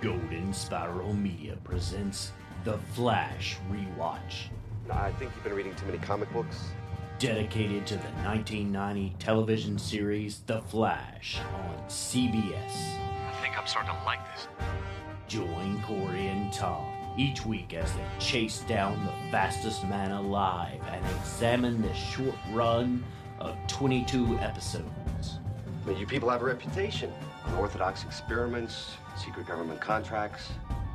Golden Spiral Media presents The Flash Rewatch. I think you've been reading too many comic books. Dedicated to the 1990 television series The Flash on CBS. I think I'm starting to like this. Join Cory and Tom each week as they chase down the fastest man alive and examine the short run of 22 episodes. I mean, you people have a reputation. Unorthodox experiments, secret government contracts.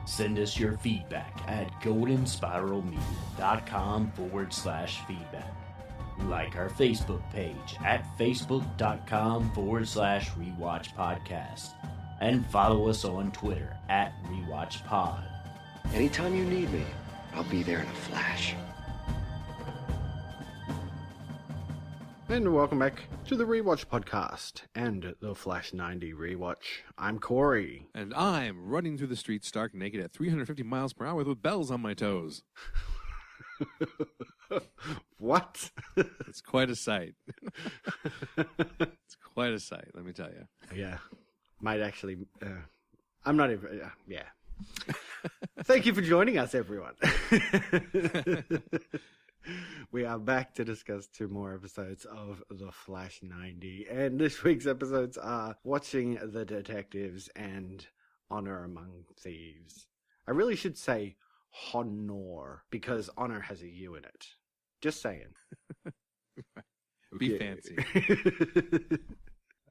Send us your feedback at goldenspiralmedia.com/feedback. Like our Facebook page at facebook.com/rewatch podcast. And follow us on Twitter at rewatchpod. Anytime you need me, I'll be there in a flash. And welcome back to the Rewatch podcast and the Flash 90 Rewatch. I'm Cory. And I'm running through the streets stark naked at 350 miles per hour with bells on my toes. What? It's quite a sight. It's quite a sight, let me tell you. Yeah. Might actually... I'm not even... yeah. Thank you for joining us, everyone. We are back to discuss 2 more episodes of The Flash 90. And this week's episodes are Watching the Detectives and Conor Among Thieves. I really should say Honor, because honor has a U in it. Just saying. Be fancy.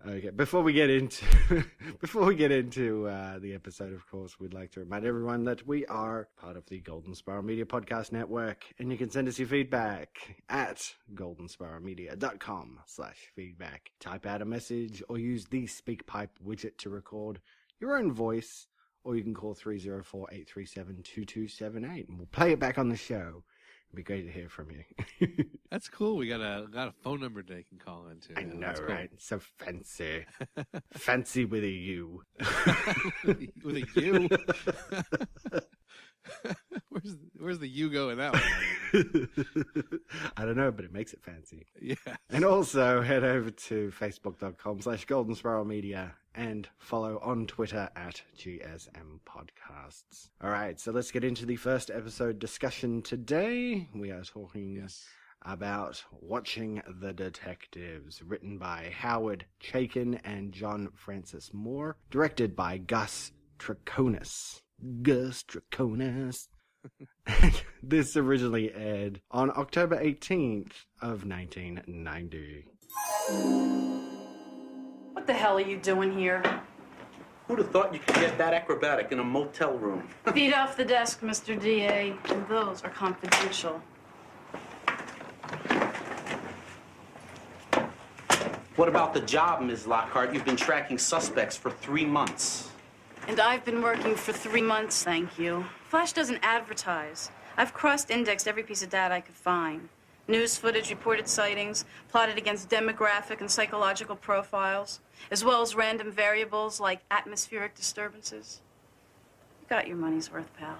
Okay, before we get into the episode, of course, we'd like to remind everyone that we are part of the Golden Spiral Media Podcast Network, and you can send us your feedback at goldenspiralmedia.com/feedback. Type out a message or use the SpeakPipe widget to record your own voice, or you can call 304-837-2278, and we'll play it back on the show. It'd be great to hear from you. That's cool. We got a phone number they can call into. I know, That's cool. right? So fancy. Fancy with a U. With a U? Where's the U go in that one? I don't know, but it makes it fancy. Yeah. And also head over to facebook.com/Golden Spiral Media and follow on Twitter at GSM Podcasts. All right, so let's get into the first episode discussion today. We are talking about Watching the Detectives, written by Howard Chaykin and John Francis Moore, directed by Gus Traconis. This originally aired on October 18th of 1990. What the hell are you doing here? Who'd have thought you could get that acrobatic in a motel room? Feet off the desk, Mr. DA. And those are confidential. What about the job, Ms. Lockhart? You've been tracking suspects for 3 months. And I've been working for 3 months, thank you. Flash doesn't advertise. I've cross-indexed every piece of data I could find. News footage, reported sightings, plotted against demographic and psychological profiles, as well as random variables like atmospheric disturbances. You got your money's worth, pal.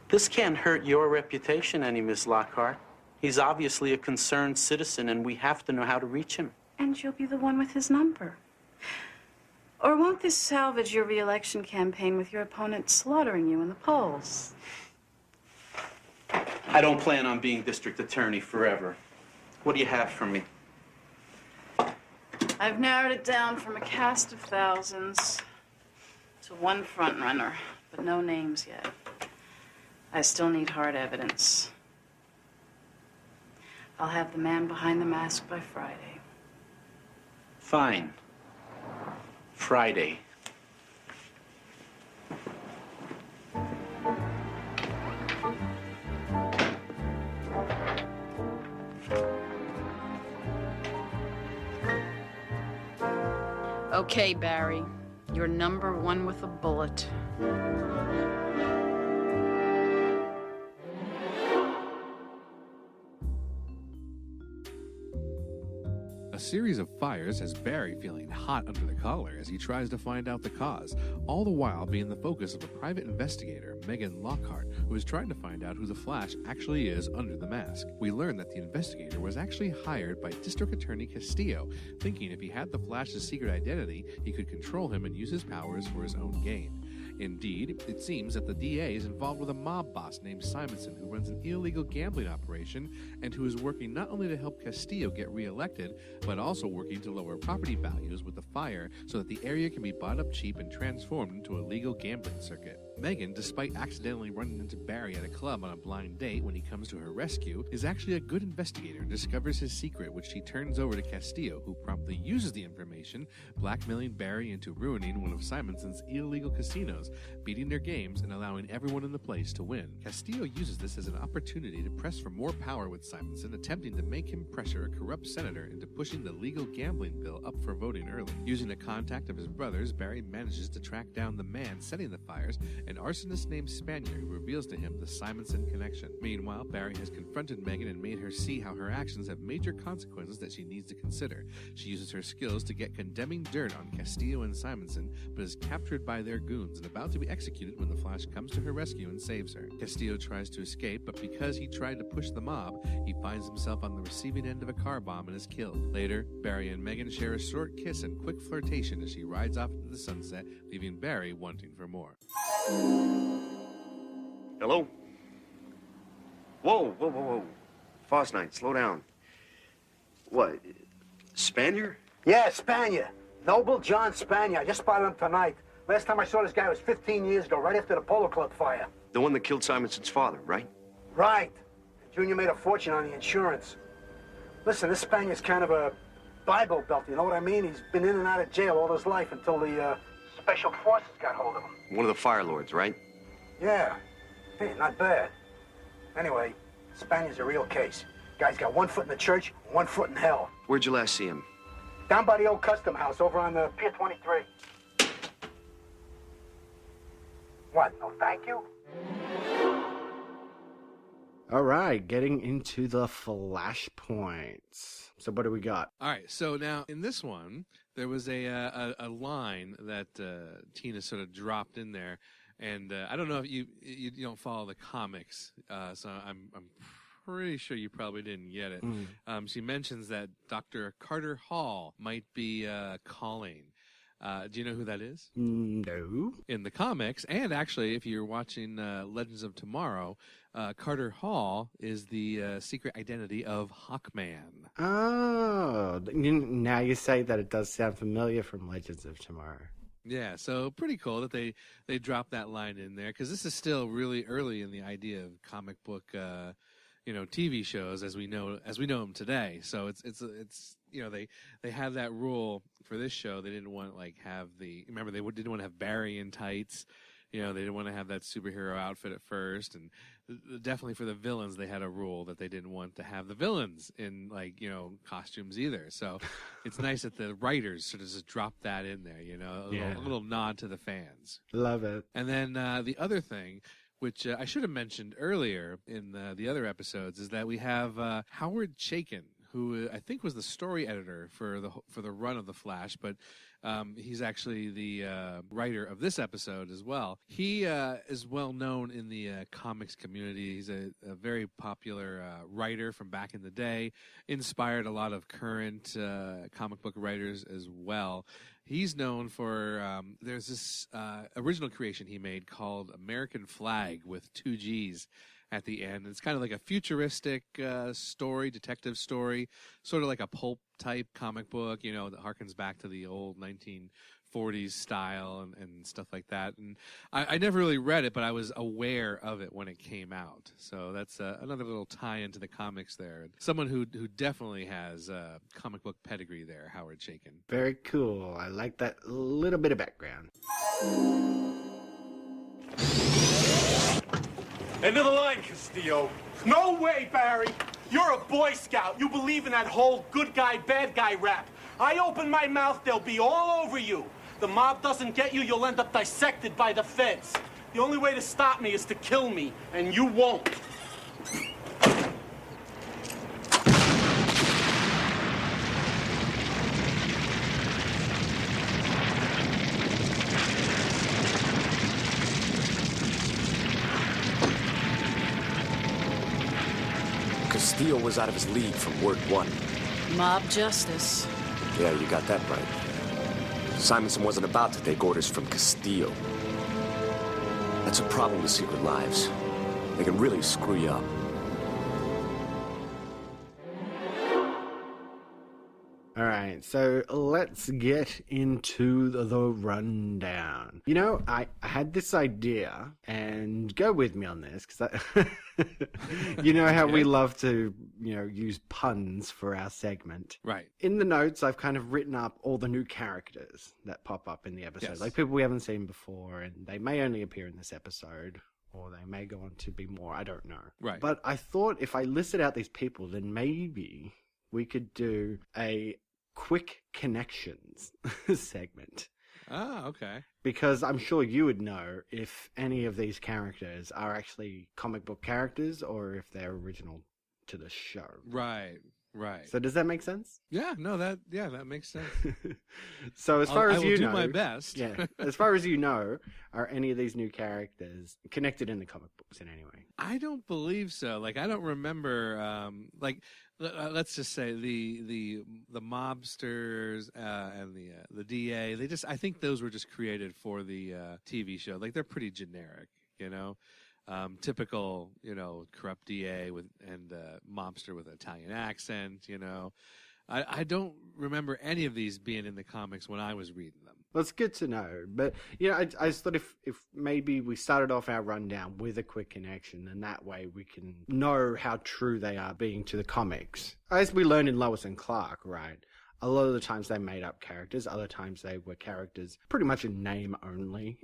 This can't hurt your reputation any, Ms. Lockhart. He's obviously a concerned citizen, and we have to know how to reach him. And you'll be the one with his number. Or won't this salvage your re-election campaign with your opponent slaughtering you in the polls? I don't plan on being district attorney forever. What do you have for me? I've narrowed it down from a cast of thousands to one frontrunner, but no names yet. I still need hard evidence. I'll have the man behind the mask by Friday. Fine. Friday. Okay, Barry. You're number 1 with a bullet. A series of fires has Barry feeling hot under the collar as he tries to find out the cause, all the while being the focus of a private investigator, Megan Lockhart, who is trying to find out who the Flash actually is under the mask. We learn that the investigator was actually hired by District Attorney Castillo, thinking if he had the Flash's secret identity, he could control him and use his powers for his own gain. Indeed, it seems that the DA is involved with a mob boss named Simonson who runs an illegal gambling operation and who is working not only to help Castillo get reelected, but also working to lower property values with the fire so that the area can be bought up cheap and transformed into a legal gambling circuit. Megan, despite accidentally running into Barry at a club on a blind date when he comes to her rescue, is actually a good investigator and discovers his secret, which she turns over to Castillo, who promptly uses the information, blackmailing Barry into ruining one of Simonson's illegal casinos, beating their games and allowing everyone in the place to win. Castillo uses this as an opportunity to press for more power with Simonson, attempting to make him pressure a corrupt senator into pushing the legal gambling bill up for voting early. Using a contact of his brother's, Barry manages to track down the man setting the fires, an arsonist named Spaniard who reveals to him the Simonson connection. Meanwhile, Barry has confronted Megan and made her see how her actions have major consequences that she needs to consider. She uses her skills to get condemning dirt on Castillo and Simonson, but is captured by their goons and about to be executed when the Flash comes to her rescue and saves her. Castillo tries to escape, but because he tried to push the mob, he finds himself on the receiving end of a car bomb and is killed. Later, Barry and Megan share a short kiss and quick flirtation as she rides off into the sunset, leaving Barry wanting for more. Hello? Whoa. Fast Night, slow down. What, Spaniard? Yeah, Spaniard. Noble John Spaniard. I just spotted him tonight. Last time I saw this guy was 15 years ago, right after the Polo Club fire. The one that killed Simonson's father, right? Right. Junior made a fortune on the insurance. Listen, this Spaniard's kind of a Bible belt, you know what I mean? He's been in and out of jail all his life until the special forces got hold of him. One of the Fire Lords, right? Yeah. Hey, not bad. Anyway, Spaniard's a real case. Guy's got one foot in the church, one foot in hell. Where'd you last see him? Down by the old custom house over on the Pier 23. What, no thank you? All right, getting into the flashpoints. So what do we got? All right, so now in this one, there was a line that Tina sort of dropped in there, and I don't know if you don't follow the comics, so I'm pretty sure you probably didn't get it. She mentions that Dr. Carter Hall might be calling. Do you know who that is? No. In the comics, and actually, if you're watching Legends of Tomorrow, Carter Hall is the secret identity of Hawkman. Oh, now you say that, it does sound familiar from Legends of Tomorrow. Yeah, so pretty cool that they dropped that line in there, because this is still really early in the idea of comic book, TV shows as we know them today. So it's they had that rule for this show. They didn't want they didn't want to have Barry in tights. They didn't want to have that superhero outfit at first, and definitely for the villains, they had a rule that they didn't want to have the villains in costumes either. So it's nice that the writers sort of just dropped that in there, a little nod to the fans. Love it. And then the other thing, which I should have mentioned earlier in the other episodes, is that we have Howard Chaykin, who I think was the story editor for the run of The Flash, but he's actually the writer of this episode as well. He is well known in the comics community. He's a very popular writer from back in the day, inspired a lot of current comic book writers as well. He's known for, there's this original creation he made called American Flag with 2 G's at the end. It's kind of like a futuristic story, detective story, sort of like a pulp type comic book, that harkens back to the old 1940s style and stuff like that. And I never really read it, but I was aware of it when it came out. So that's another little tie into the comics there. Someone who definitely has comic book pedigree there, Howard Chaykin. Very cool. I like that little bit of background. End of the line, Castillo. No way, Barry. You're a Boy Scout. You believe in that whole good guy, bad guy rap. I open my mouth, they'll be all over you. The mob doesn't get you, you'll end up dissected by the feds. The only way to stop me is to kill me, and you won't. Castillo was out of his league from word 1. Mob justice. Yeah, you got that right. Simonson wasn't about to take orders from Castillo. That's a problem with secret lives. They can really screw you up. All right, so let's get into the rundown. You know, I had this idea, and go with me on this, because you know how we love to, use puns for our segment. Right. In the notes, I've kind of written up all the new characters that pop up in the episode, Yes. like people we haven't seen before, and they may only appear in this episode, or they may go on to be more, I don't know. Right. But I thought if I listed out these people, then maybe we could do a quick connections segment. Ah, okay. Because I'm sure you would know if any of these characters are actually comic book characters or if they're original to the show. Right. Right. So does that make sense? Yeah, no, that makes sense. So as far as you know, I will do my best. Yeah. As far as you know, are any of these new characters connected in the comic books in any way? I don't believe so. Like, I don't remember. Let's just say the mobsters and the DA. I think those were just created for the TV show. Like, they're pretty generic, typical, corrupt DA and mobster with an Italian accent. I don't remember any of these being in the comics when I was reading them. Well, it's good to know. But, I just thought if maybe we started off our rundown with a quick connection, and that way we can know how true they are being to the comics. As we learned in Lois and Clark, right? A lot of the times they made up characters. Other times they were characters pretty much in name only.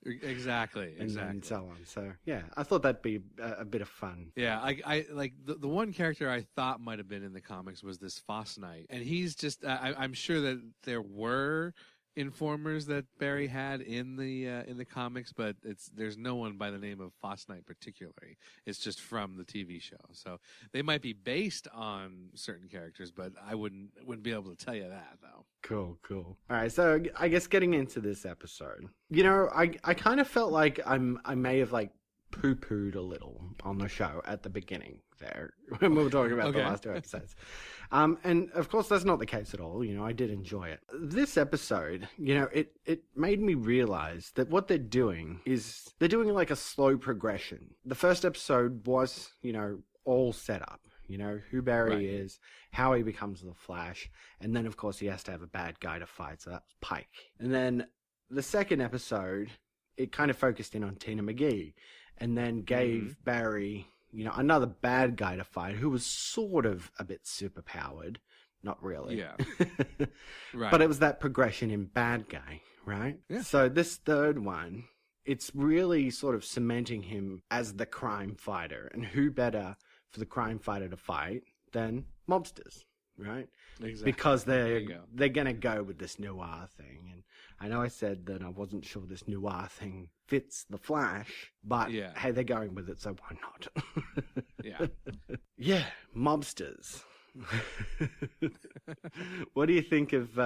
Exactly. And so on. So, yeah, I thought that'd be a bit of fun. Yeah, I like the one character I thought might have been in the comics was this Foss Knight. And he's just, I'm sure that there were informers that Barry had in the comics, but there's no one by the name of Foss Knight particularly. It's just from the TV show. So they might be based on certain characters, but I wouldn't be able to tell you that though. Cool. All right, so I guess getting into this episode, I kind of felt like I may have like poo-pooed a little on the show at the beginning there when we were talking about the last two episodes. And of course that's not the case at all. I did enjoy it. This episode, it made me realize that what they're doing is they're doing like a slow progression. The first episode was, all set up. Who Barry is, how he becomes the Flash, and then of course he has to have a bad guy to fight, so that's Pike. And then the second episode, it kind of focused in on Tina McGee, and then gave Barry, another bad guy to fight who was sort of a bit superpowered. Not really. Yeah. Right. But it was that progression in bad guy, right? Yeah. So this third one, it's really sort of cementing him as the crime fighter. And who better for the crime fighter to fight than mobsters, right? Exactly. Because they're going to go with this noir thing. And I know I said that I wasn't sure this noir thing fits the Flash, but hey, they're going with it, so why not? Yeah. Yeah, mobsters. What do you think of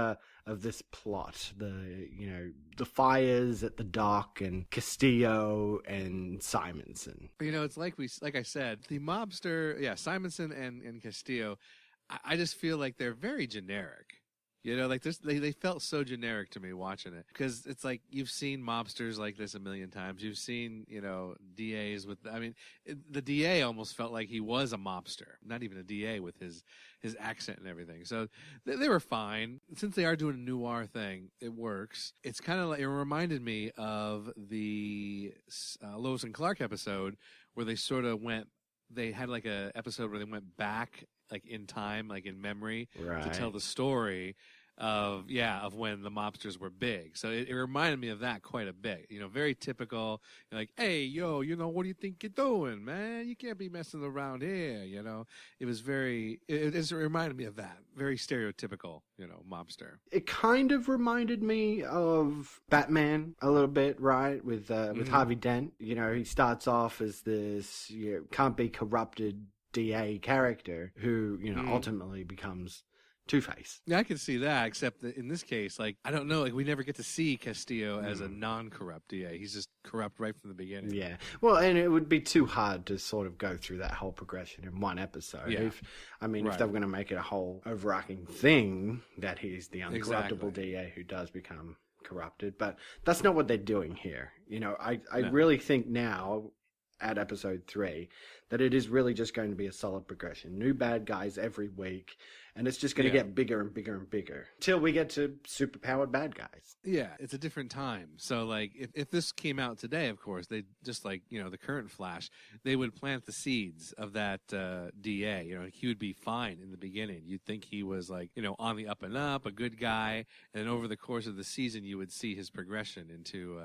this plot? The fires at the dock and Castillo and Simonson. It's like I said, the mobster, Simonson and Castillo, I just feel like they're very generic. Like this, they felt so generic to me watching it, because it's like you've seen mobsters like this a million times. You've seen, DAs with, the DA almost felt like he was a mobster, not even a DA with his accent and everything. So they were fine. Since they are doing a noir thing, it works. It's kind of like, it reminded me of the Lois and Clark episode where they had like a episode where they went back like in time, like in memory, to tell the story of when the mobsters were big. So it reminded me of that quite a bit. Very typical. You're like, hey, yo, what do you think you're doing, man? You can't be messing around here. It was it reminded me of that. Very stereotypical, mobster. It kind of reminded me of Batman a little bit, right? With Harvey Dent. He starts off as this can't be corrupted DA character who, ultimately becomes Two-Face. Yeah, I can see that, except that in this case, like, I don't know, like, we never get to see Castillo as a non-corrupt DA. He's just corrupt right from the beginning. Yeah. Well, and it would be too hard to sort of go through that whole progression in one episode. Yeah. If they were going to make it a whole overarching thing that he's the uncorruptible DA who does become corrupted, but that's not what they're doing here. You know, I really think now at episode 3 that it is really just going to be a solid progression. New bad guys every week, and it's just going to get bigger and bigger and bigger till we get to superpowered bad guys. Yeah, it's a different time. So, like, if this came out today, of course, they just like, you know, the current Flash, they would plant the seeds of that DA. You know, he would be fine in the beginning. You'd think he was, like, you know, on the up and up, a good guy. And then over the course of the season, you would see his progression into,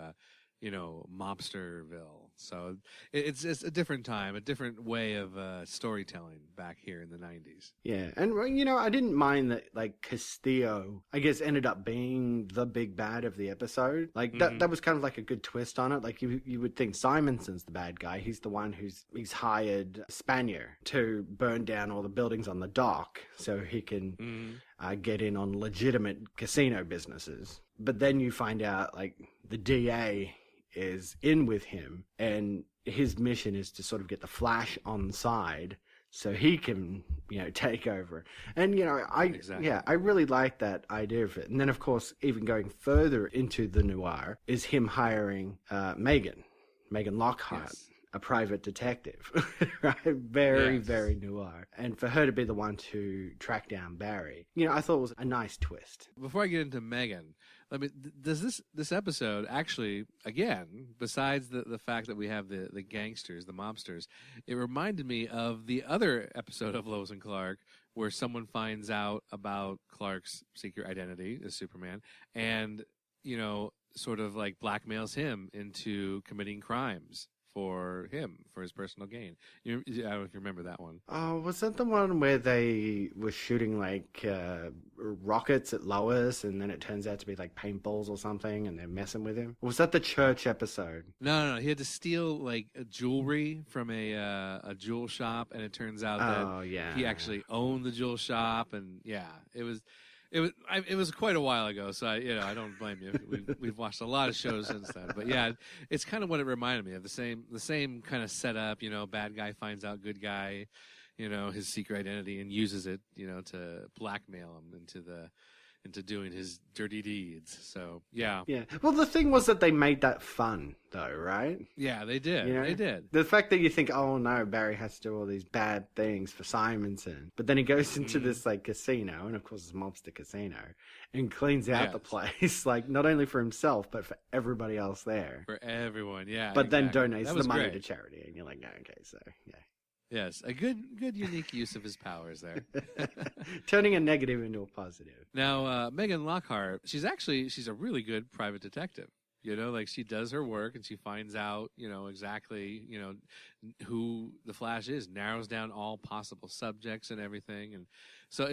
you know, Mobsterville. So it's a different time, a different way of storytelling back here in the 90s. Yeah, and, you know, I didn't mind that, like, Castillo, I guess, ended up being the big bad of the episode. Like, that was kind of like a good twist on it. Like, you would think Simonson's the bad guy. He's the one he's hired Spanier to burn down all the buildings on the dock so he can get in on legitimate casino businesses. But then you find out, like, the DA is in with him, and his mission is to sort of get the Flash on side so he can, you know, take over. And, you know, I really like that idea of it. And then, of course, even going further into the noir is him hiring Megan Lockhart. Yes. A private detective, right? Very noir. And for her to be the one to track down Barry, you know, I thought it was a nice twist. Before I get into Megan, does this episode actually, again, besides the fact that we have the gangsters, the mobsters, it reminded me of the other episode of Lois and Clark where someone finds out about Clark's secret identity as Superman and, you know, sort of like blackmails him into committing crimes for him, for his personal gain. I don't know if you remember that one. Oh, was that the one where they were shooting, like, rockets at Lois, and then it turns out to be, like, paintballs or something, and they're messing with him? Or was that the church episode? No. He had to steal, like, jewelry from a jewel shop, and it turns out that he actually owned the jewel shop, and, it was quite a while ago, so I don't blame you. We've watched a lot of shows since then, but yeah, it's kind of what it reminded me of. The same kind of setup. You know, bad guy finds out good guy, you know, his secret identity and uses it, you know, to blackmail him into doing his dirty deeds. So yeah. Well, the thing was that they made that fun, though, right? Yeah, they did. You know? They did. The fact that you think, oh no, Barry has to do all these bad things for Simonson, but then he goes into this, like, casino, and of course it's a mobster casino, and cleans out the place, like, not only for himself but for everybody else there. For everyone, yeah. But then donates the money to charity, and you're like, oh, okay, so yeah. Yes, a good unique use of his powers there. Turning a negative into a positive. Now, Megan Lockhart, she's a really good private detective. You know, like, she does her work and she finds out, you know, exactly, you know, who the Flash is, narrows down all possible subjects and everything. And so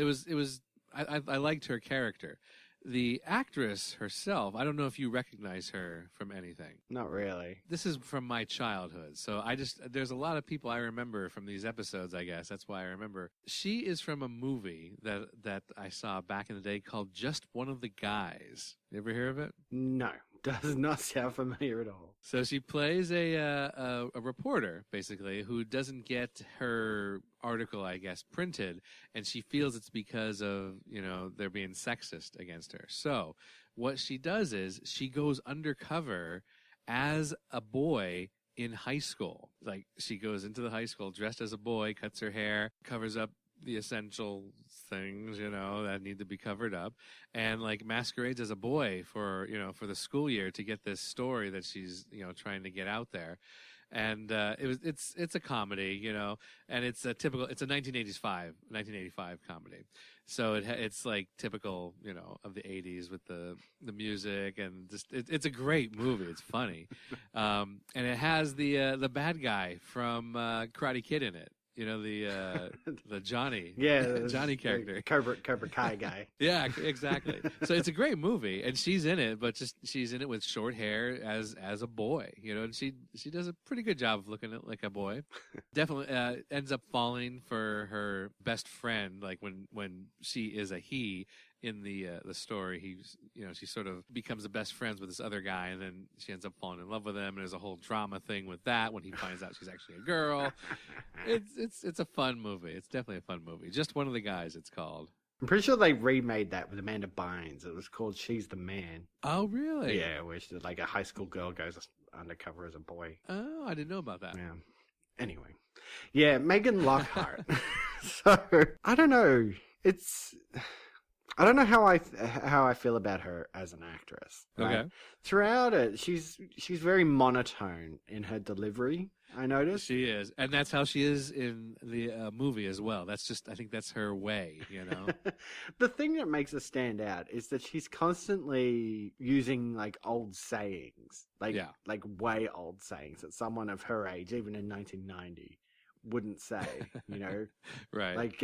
I liked her character. The actress herself, I don't know if you recognize her from anything. Not really. This is from my childhood. So there's a lot of people I remember from these episodes, I guess. That's why I remember. She is from a movie that I saw back in the day called Just One of the Guys. You ever hear of it? No. Does not sound familiar at all. So she plays a reporter, basically, who doesn't get her article, I guess, printed, and she feels it's because of, you know, they're being sexist against her. So what she does is she goes undercover as a boy in high school. Like, she goes into the high school dressed as a boy, cuts her hair, covers up the essential things, you know, that need to be covered up, and, like, masquerades as a boy for, you know, for the school year to get this story that she's, you know, trying to get out there. And it's a comedy, you know, and it's a 1985 comedy. So it's like typical, you know, of the 80s with the music, and just it's a great movie. It's funny. And it has the bad guy from Karate Kid in it. You know, the Johnny. Yeah. Johnny character. Cobra Kai guy. Yeah, exactly. So it's a great movie, and she's in it, but just she's in it with short hair as a boy, you know, and she does a pretty good job of looking like a boy. Definitely ends up falling for her best friend, like when she is a he. In the story, she sort of becomes the best friends with this other guy, and then she ends up falling in love with him, and there's a whole drama thing with that when he finds out she's actually a girl. It's a fun movie. It's definitely a fun movie. Just One of the Guys, it's called. I'm pretty sure they remade that with Amanda Bynes. It was called She's the Man. Oh, really? Yeah, where like a high school girl goes undercover as a boy. Oh, I didn't know about that. Yeah. Anyway. Yeah, Megan Lockhart. So, I don't know. I don't know how I feel about her as an actress. Right? Okay. Throughout it, she's very monotone in her delivery. I noticed. She is, and that's how she is in the movie as well. I think that's her way, you know. The thing that makes her stand out is that she's constantly using like old sayings, like way old sayings that someone of her age, even in 1990, wouldn't say. You know, Right? Like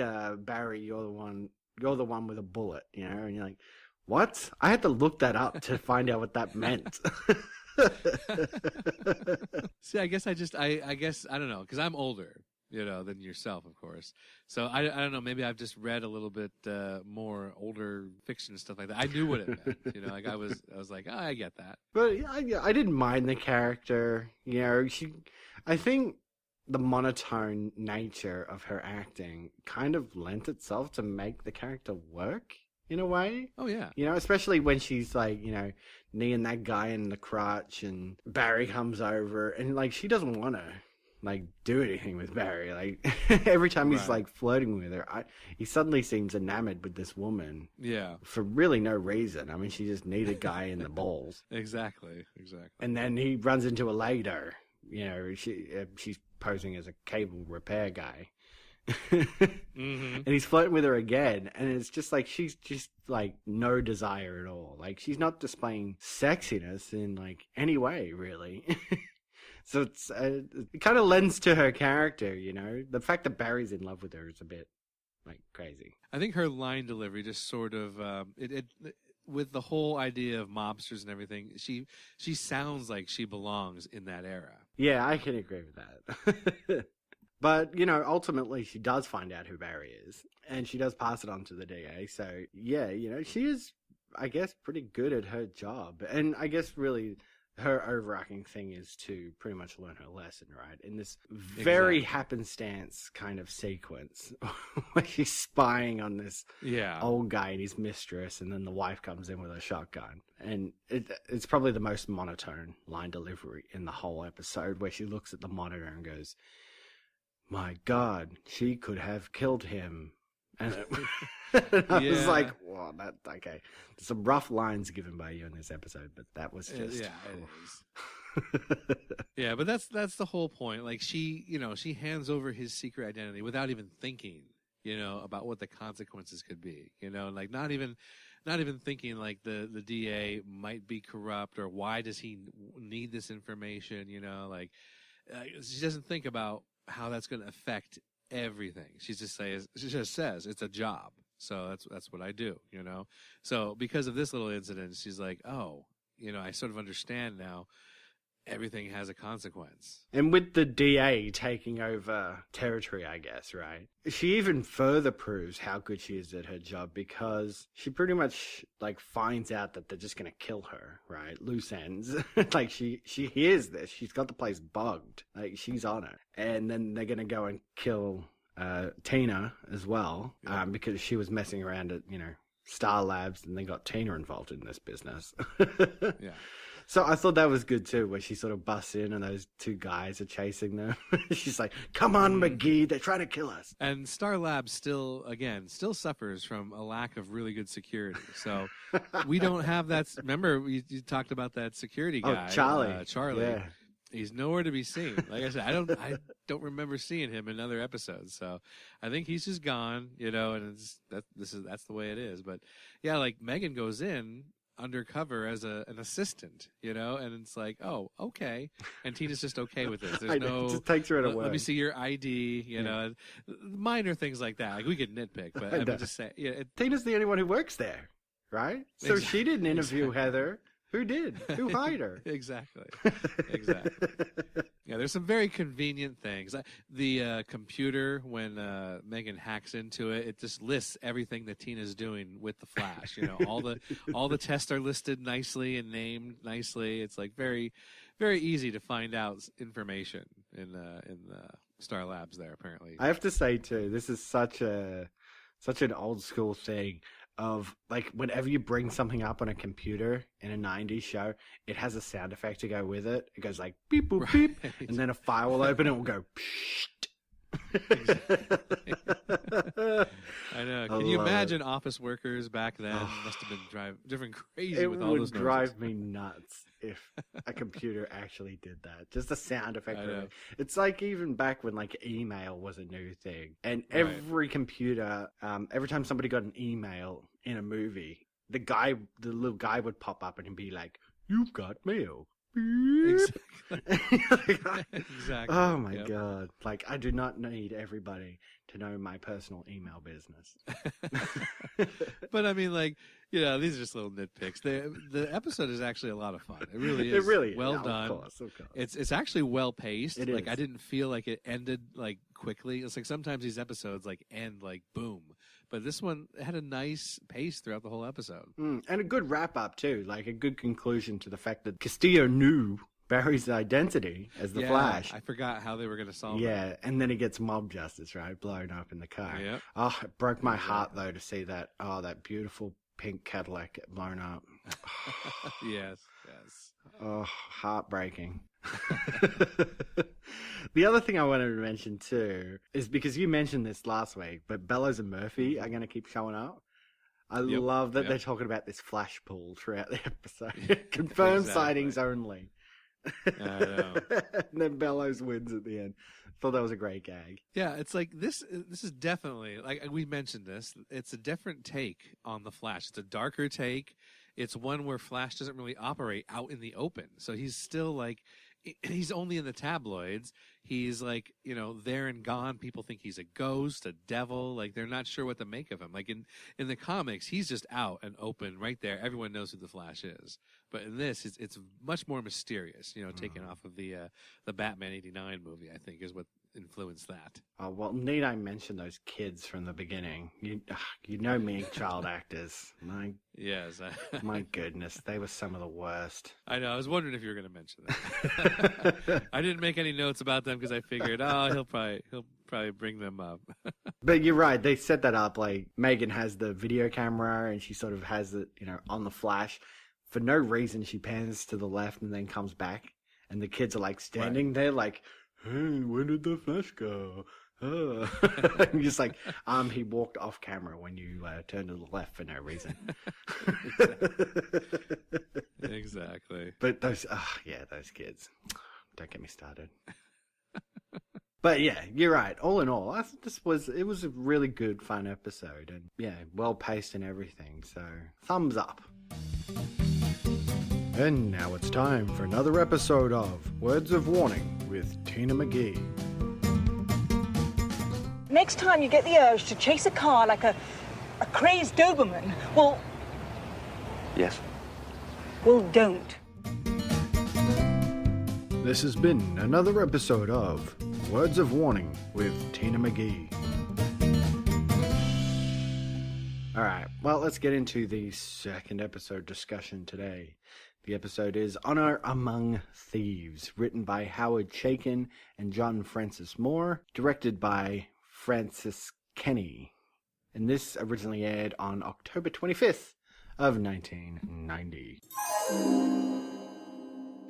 Barry, you're the one with a bullet. You know, and you're like, what? I had to look that up to find out what that meant. See, I guess I don't know, because I'm older, you know, than yourself, of course. So I don't know. Maybe I've just read a little bit more older fiction and stuff like that. I knew what it meant, you know. Like I was like, oh, I get that. But I didn't mind the character. You know, I think the monotone nature of her acting kind of lent itself to make the character work in a way. Oh, yeah. You know, especially when she's like, you know, kneeing that guy in the crotch and Barry comes over and like she doesn't want to like do anything with Barry. Like every time he's like flirting with her, he suddenly seems enamored with this woman. Yeah. For really no reason. I mean, she just kneed a guy in the balls. Exactly. And then he runs into her later. You know, she's posing as a cable repair guy. And he's flirting with her again, and it's just like she's just like no desire at all. Like she's not displaying sexiness in like any way, really. So it kind of lends to her character, you know. The fact that Barry's in love with her is a bit like crazy. I think her line delivery just sort of it with the whole idea of mobsters and everything. She sounds like she belongs in that era. Yeah, I can agree with that. But, you know, ultimately she does find out who Barry is, and she does pass it on to the DA. So, yeah, you know, she is, I guess, pretty good at her job. And I guess really her overarching thing is to pretty much learn her lesson, right? In this very happenstance kind of sequence where she's spying on this old guy and his mistress, and then the wife comes in with a shotgun. And it's probably the most monotone line delivery in the whole episode, where she looks at the monitor and goes, my God, she could have killed him. And I was like, well, okay. There's some rough lines given by you in this episode, but that was just... Yeah, it is. Yeah, but that's the whole point. Like she hands over his secret identity without even thinking, you know, about what the consequences could be, you know, like not even thinking like the DA might be corrupt, or why does he need this information, you know, like she doesn't think about how that's going to affect everything. She just says it's a job. So that's what I do, you know? So because of this little incident, she's like, oh, you know, I sort of understand now. Everything has a consequence. And with the DA taking over territory, I guess, right? She even further proves how good she is at her job, because she pretty much like finds out that they're just going to kill her, right? Loose ends. Like she hears this. She's got the place bugged. Like she's on it. And then they're going to go and kill Tina as well, because she was messing around at, you know, Star Labs, and they got Tina involved in this business. Yeah. So I thought that was good too, where she sort of busts in and those two guys are chasing them. She's like, come on, McGee, they're trying to kill us. And Star Labs still suffers from a lack of really good security. So we don't have that. Remember, you talked about that security guy. Oh, Charlie. Charlie. Yeah. He's nowhere to be seen. Like I said, I don't remember seeing him in other episodes. So I think he's just gone, you know, and that's the way it is. But yeah, like Megan goes in undercover as an assistant, you know, and it's like, oh, okay, and Tina's just okay with this. There's it just takes her at a let me see your ID, you know, minor things like that. Like we could nitpick, but I'm just saying, yeah, Tina's the only one who works there, right? So she didn't interview Heather. Who did? Who hired her? Exactly. Yeah, there's some very convenient things. The computer, when Megan hacks into it, it just lists everything that Tina's doing with the Flash. You know, all the tests are listed nicely and named nicely. It's like very, very easy to find out information in Star Labs there. Apparently, I have to say too, this is such a such an old school thing of, like, whenever you bring something up on a computer in a 90s show, it has a sound effect to go with it. It goes like beep, boop, beep, and then a file will open and it will go psh. I know. Can you imagine office workers back then? Must have been driven crazy with all those noises. It would drive me nuts if a computer actually did that. Just the sound effect of it. It's like even back when like email was a new thing, and every computer, every time somebody got an email in a movie, the little guy would pop up and be like, "You've got mail." Exactly. Oh my god. Like, I do not need everybody to know my personal email business. But I mean, like, you know, these are just little nitpicks. The episode is actually a lot of fun. It really is. It really is. Well done. Of course. It's actually well paced. It like is. I didn't feel like it ended like quickly. It's like sometimes these episodes like end like boom. But this one had a nice pace throughout the whole episode. And a good wrap up too, like a good conclusion to the fact that Castillo knew Barry's identity as the Flash. I forgot how they were going to solve it. Yeah, and then he gets mob justice, right? Blown up in the car. Yeah. Oh, it broke my heart though to see that. Oh, that beautiful pink Cadillac get blown up. Yes. Oh, heartbreaking. The other thing I wanted to mention too is, because you mentioned this last week, but Bellows and Murphy are going to keep showing up. I love that they're talking about this flash pool throughout the episode. Confirmed sightings only. I know. And then Bellows wins at the end. Thought that was a great gag. Yeah, it's like this is definitely, like we mentioned this, it's a different take on the Flash. It's a darker take. It's one where Flash doesn't really operate out in the open. So he's still like, he's only in the tabloids. He's like, you know, there and gone. People think he's a ghost, a devil. Like, they're not sure what to make of him. Like in the comics, he's just out and open right there. Everyone knows who the Flash is. But in this, it's much more mysterious, you know, taken off of the Batman '89 movie, I think, is what influenced that. Oh, well, need I mention those kids from the beginning? You know me, child actors. Yes. My goodness, they were some of the worst. I know. I was wondering if you were going to mention that. I didn't make any notes about them because I figured, he'll probably bring them up. But you're right. They set that up. Like, Megan has the video camera and she sort of has it, you know, on the Flash. For no reason, she pans to the left and then comes back. And the kids are like standing there like, hey, where did the Flash go? And just like, he walked off camera when you turned to the left for no reason. Exactly. But those kids. Don't get me started. But yeah, you're right. All in all, it was a really good, fun episode, and yeah, well paced and everything. So thumbs up. And now it's time for another episode of Words of Warning with Tina McGee. Next time you get the urge to chase a car like a crazed Doberman, well... Yes? Well, don't. This has been another episode of Words of Warning with Tina McGee. Alright, well, let's get into the second episode discussion today. The episode is Conor Among Thieves, written by Howard Chaykin and John Francis Moore, directed by Francis Kenny. And this originally aired on October 25th of 1990.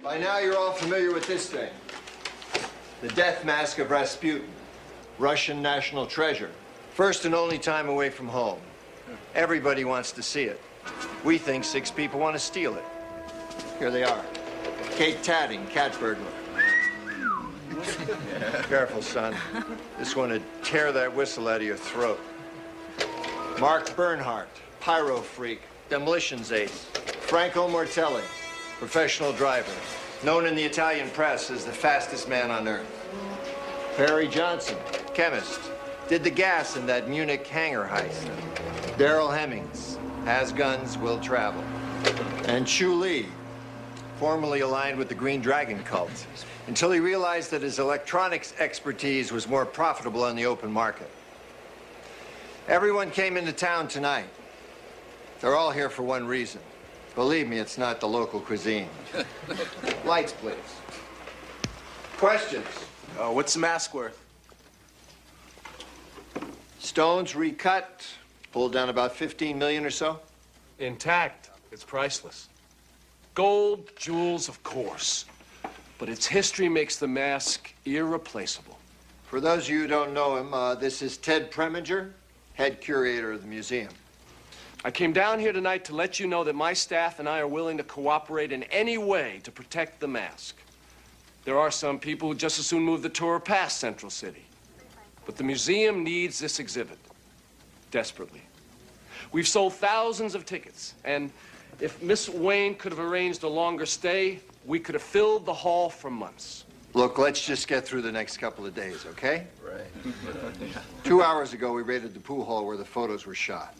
By now you're all familiar with this thing. The death mask of Rasputin, Russian national treasure. First and only time away from home. Everybody wants to see it. We think 6 people want to steal it. Here they are. Kate Tatting, cat burglar. Careful, son. This one would tear that whistle out of your throat. Mark Bernhardt, pyro freak, demolitions ace. Franco Mortelli, professional driver, known in the Italian press as the fastest man on earth. Perry Johnson, chemist, did the gas in that Munich hangar heist. Daryl Hemmings, has guns, will travel. And Chu Lee, formerly aligned with the Green Dragon cult, until he realized that his electronics expertise was more profitable on the open market. Everyone came into town tonight. They're all here for one reason. Believe me, it's not the local cuisine. Lights, please. Questions? What's the mask worth? Stones recut, Pulled down about 15 million or so? Intact. It's priceless. Gold, jewels, of course. But its history makes the mask irreplaceable. For those of you who don't know him, this is Ted Preminger, head curator of the museum. I came down here tonight to let you know that my staff and I are willing to cooperate in any way to protect the mask. There are some people who just as soon move the tour past Central City. But the museum needs this exhibit. Desperately. We've sold thousands of tickets, and if Miss Wayne could have arranged a longer stay, we could have filled the hall for months. Look, let's just get through the next couple of days, okay? Right. 2 hours ago, we raided the pool hall where the photos were shot.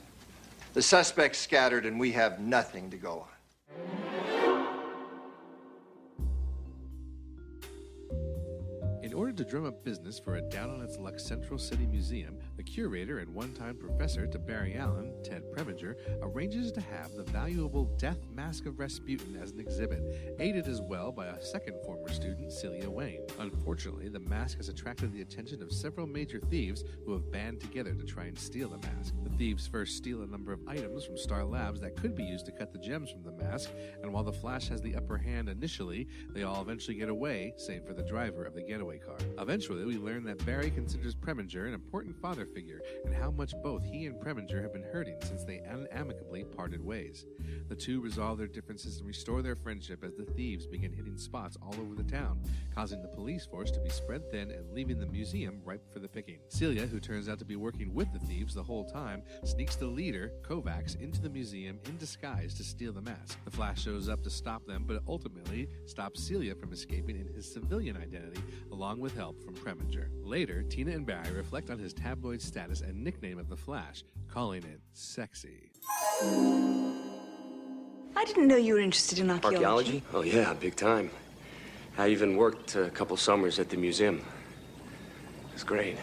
The suspects scattered, and we have nothing to go on. In order to drum up business for a down-on-its-luck Central City museum, the curator and one-time professor to Barry Allen, Ted Preminger, arranges to have the valuable Death Mask of Rasputin as an exhibit, aided as well by a second former student, Celia Wayne. Unfortunately, the mask has attracted the attention of several major thieves who have banded together to try and steal the mask. The thieves first steal a number of items from Star Labs that could be used to cut the gems from the mask, and while the Flash has the upper hand initially, they all eventually get away, save for the driver of the getaway car. Eventually, we learn that Barry considers Preminger an important father figure, and how much both he and Preminger have been hurting since they amicably parted ways. The two resolve their differences and restore their friendship as the thieves begin hitting spots all over the town, causing the police force to be spread thin and leaving the museum ripe for the picking. Celia, who turns out to be working with the thieves the whole time, sneaks the leader, Kovacs, into the museum in disguise to steal the mask. The Flash shows up to stop them, but ultimately stops Celia from escaping in his civilian identity, along with help from Preminger. Later, Tina and Barry reflect on his tabloid status and nickname of the Flash, calling it sexy. I didn't know you were interested in archaeology. Archaeology? Oh, yeah, big time. I even worked a couple summers at the museum. It was great.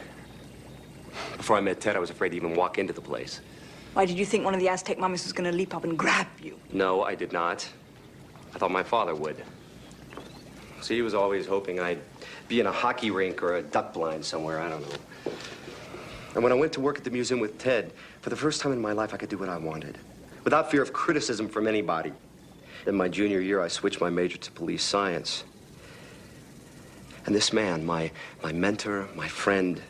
Before I met Ted, I was afraid to even walk into the place. Why, did you think one of the Aztec mummies was going to leap up and grab you? No, I did not. I thought my father would. See, he was always hoping I'd be in a hockey rink or a duck blind somewhere, I don't know. And when I went to work at the museum with Ted, for the first time in my life, I could do what I wanted, without fear of criticism from anybody. In my junior year, I switched my major to police science. And this man, my mentor, my friend,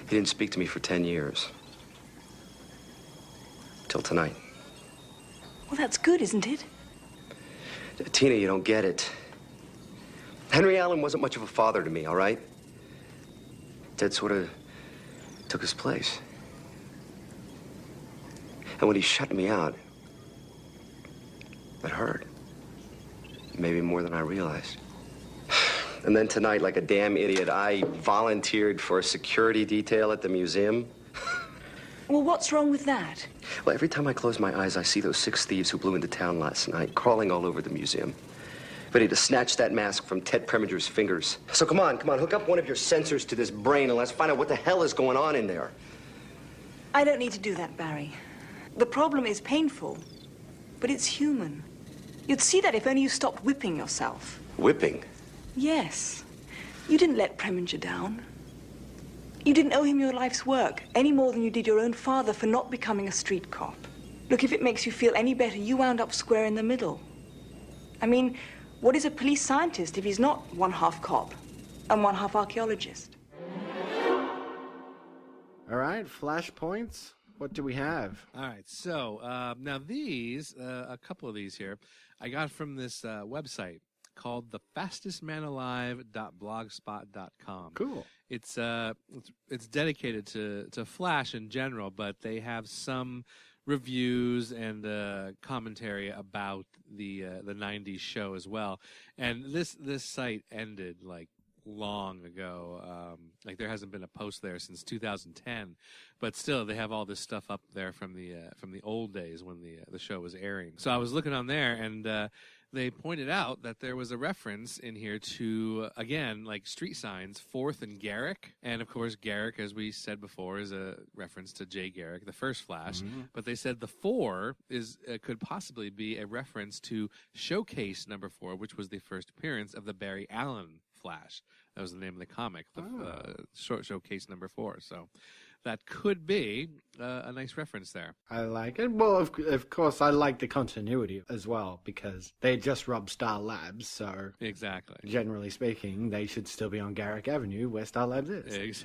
he didn't speak to me for 10 years. Till tonight. Well, that's good, isn't it? Tina, you don't get it. Henry Allen wasn't much of a father to me, all right? Ted sort of took his place. And when he shut me out, it hurt. Maybe more than I realized. And then tonight, like a damn idiot, I volunteered for a security detail at the museum. Well, what's wrong with that? Well, every time I close my eyes, I see those 6 thieves who blew into town last night, crawling all over the museum, ready to snatch that mask from Ted Preminger's fingers. So come on, hook up one of your sensors to this brain and let's find out what the hell is going on in there. I don't need to do that, Barry. The problem is painful, but it's human. You'd see that if only you stopped whipping yourself. Whipping? Yes. You didn't let Preminger down. You didn't owe him your life's work, any more than you did your own father for not becoming a street cop. Look, if it makes you feel any better, you wound up square in the middle. I mean, what is a police scientist if he's not one half cop and one half archaeologist? All right, flashpoints. What do we have? All right, so now these, a couple of these here, I got from this website called thefastestmanalive.blogspot.com. Cool. It's dedicated to Flash in general, but they have some reviews and commentary about the 90s show as well. And this site ended like long ago. Like there hasn't been a post there since 2010, but still they have all this stuff up there from the old days when the show was airing. So I was looking on there and they pointed out that there was a reference in here to, again, like street signs, 4th and Garrick. And, of course, Garrick, as we said before, is a reference to Jay Garrick, the first Flash. Mm-hmm. But they said the 4 is could possibly be a reference to Showcase number 4, which was the first appearance of the Barry Allen Flash. That was the name of the comic, Showcase number 4. So that could be a nice reference there. I like it. Well, of course, I like the continuity as well, because they just robbed Star Labs, so... Exactly. Generally speaking, they should still be on Garrick Avenue, where Star Labs is.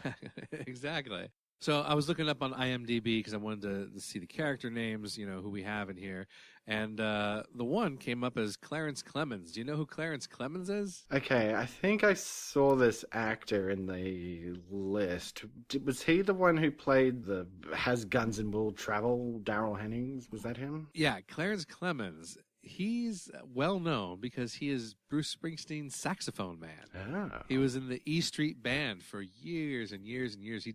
Exactly. So I was looking up on IMDb because I wanted to see the character names, who we have in here. And the one came up as Clarence Clemens. Do you know who Clarence Clemens is? Okay, I think I saw this actor in the list. Was he the one who played the Has Guns and Will Travel, Daryl Hennings? Was that him? Yeah, Clarence Clemens. He's well known because he is Bruce Springsteen's saxophone man. Oh. He was in the E Street Band for years and years and years. He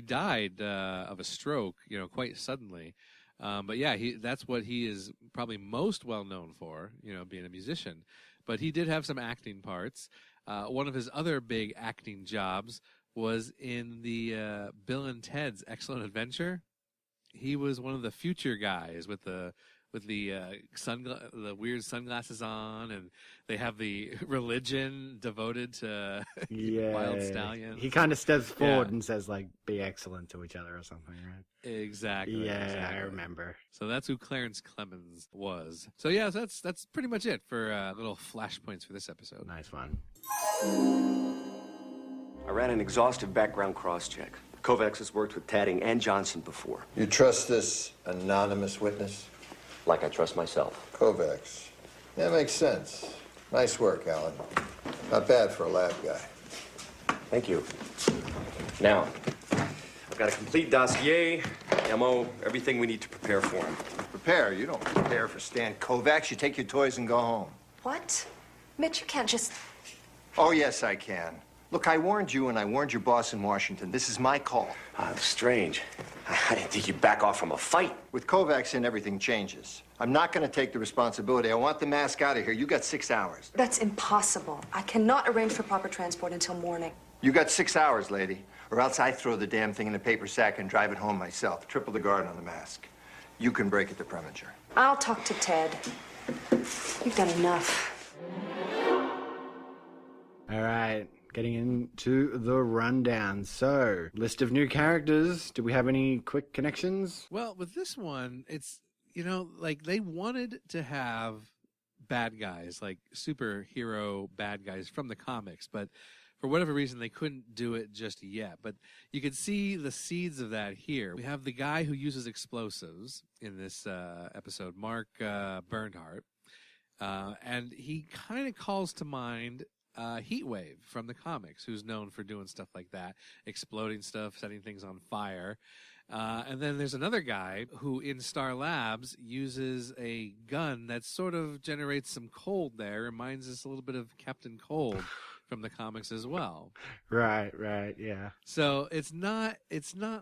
died of a stroke, quite suddenly. But yeah, that's what he is probably most well known for, being a musician. But he did have some acting parts. One of his other big acting jobs was in the Bill and Ted's Excellent Adventure. He was one of the future guys with the weird sunglasses on, and they have the religion devoted to Wild Stallion. He kind of steps forward and says, like, be excellent to each other or something, right? Exactly. Yeah, exactly. I remember. So that's who Clarence Clemens was. So yeah, so that's pretty much it for little flashpoints for this episode. Nice one. I ran an exhaustive background cross-check. Kovacs has worked with Tadding and Johnson before. You trust this anonymous witness? Like I trust myself. Kovacs. That makes sense. Nice work, Alan. Not bad for a lab guy. Thank you. Now, I've got a complete dossier, MO, everything we need to prepare for him. Prepare? You don't prepare for Stan Kovacs. You take your toys and go home. What? Mitch, you can't just... Oh, yes, I can. Look, I warned you and I warned your boss in Washington. This is my call. Strange. I didn't think you'd back off from a fight. With Kovacs in, everything changes. I'm not going to take the responsibility. I want the mask out of here. You got 6 hours. That's impossible. I cannot arrange for proper transport until morning. You got 6 hours, lady. Or else I throw the damn thing in a paper sack and drive it home myself. Triple the guard on the mask. You can break it to Preminger. I'll talk to Ted. You've done enough. All right. Getting into the rundown. So, list of new characters. Do we have any quick connections? Well, with this one, it's, like they wanted to have bad guys, like superhero bad guys from the comics, but for whatever reason, they couldn't do it just yet. But you can see the seeds of that here. We have the guy who uses explosives in this episode, Mark Bernhardt, and he kind of calls to mind Heatwave from the comics, who's known for doing stuff like that, exploding stuff, setting things on fire. And then there's another guy who in Star Labs uses a gun that sort of generates some cold there. Reminds us a little bit of Captain Cold from the comics as well. Right, yeah. So it's not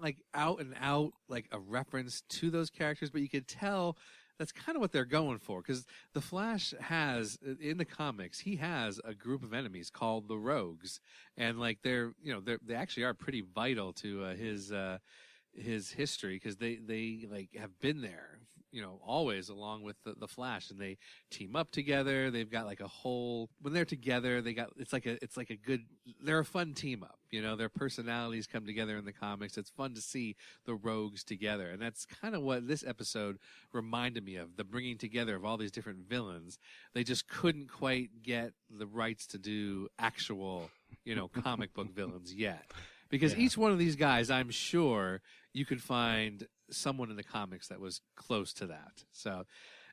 like out and out like a reference to those characters, but you could tell that's kind of what they're going for, because the Flash has, in the comics, he has a group of enemies called the Rogues, and like they actually are pretty vital to his history, because they like have been there, always along with the Flash, and they team up together. They've got like a whole, when they're together, they're a fun team up. Their personalities come together in the comics. It's fun to see the Rogues together, and that's kind of what this episode reminded me of, the bringing together of all these different villains. They just couldn't quite get the rights to do actual, comic book villains yet. Because each one of these guys, I'm sure you could find someone in the comics that was close to that. So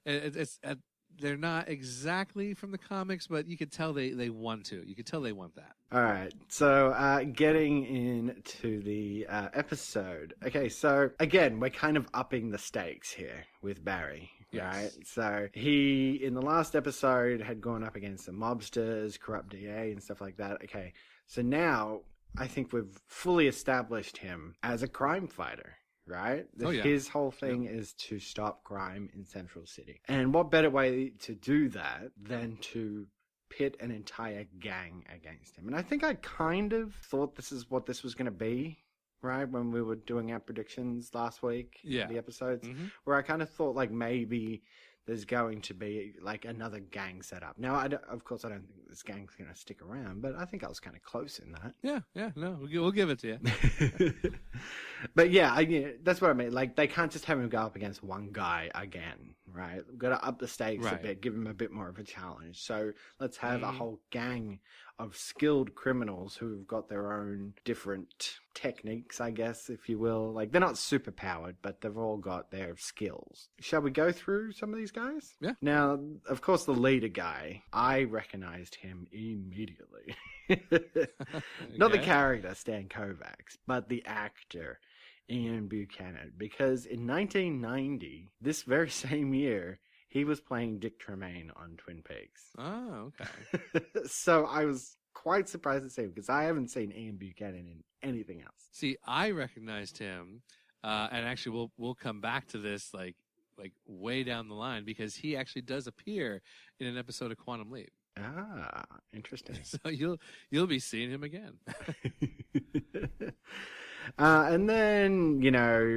they're not exactly from the comics, but you could tell they want to. You could tell they want that. All right. So getting into the episode. Okay, so again, we're kind of upping the stakes here with Barry. Yes. Right? So he, in the last episode, had gone up against the mobsters, corrupt DA, and stuff like that. Okay, so now I think we've fully established him as a crime fighter, right? His whole thing is to stop crime in Central City. And what better way to do that than to pit an entire gang against him? And I think I kind of thought this is what this was going to be, right? When we were doing our predictions last week, the episodes, where I kind of thought like maybe there's going to be like another gang set up. Now, of course, I don't think this gang's going to stick around, but I think I was kind of close in that. Yeah, no, we'll give it to you. But yeah, that's what I mean. Like, they can't just have him go up against one guy again, right? We've got to up the stakes a bit, give him a bit more of a challenge. So let's have a whole gang of skilled criminals who've got their own different techniques, I guess, if you will. Like, they're not super powered, but they've all got their skills. Shall we go through some of these guys? Yeah. Now, of course, the leader guy, I recognized him immediately. Not the character, Stan Kovacs, but the actor, Ian Buchanan. Because in 1990, this very same year, he was playing Dick Tremaine on Twin Peaks. Oh, okay. So I was quite surprised to see him, because I haven't seen Ian Buchanan in anything else. See, I recognized him, and actually we'll come back to this like way down the line, because he actually does appear in an episode of Quantum Leap. Ah, interesting. So you'll be seeing him again. And then,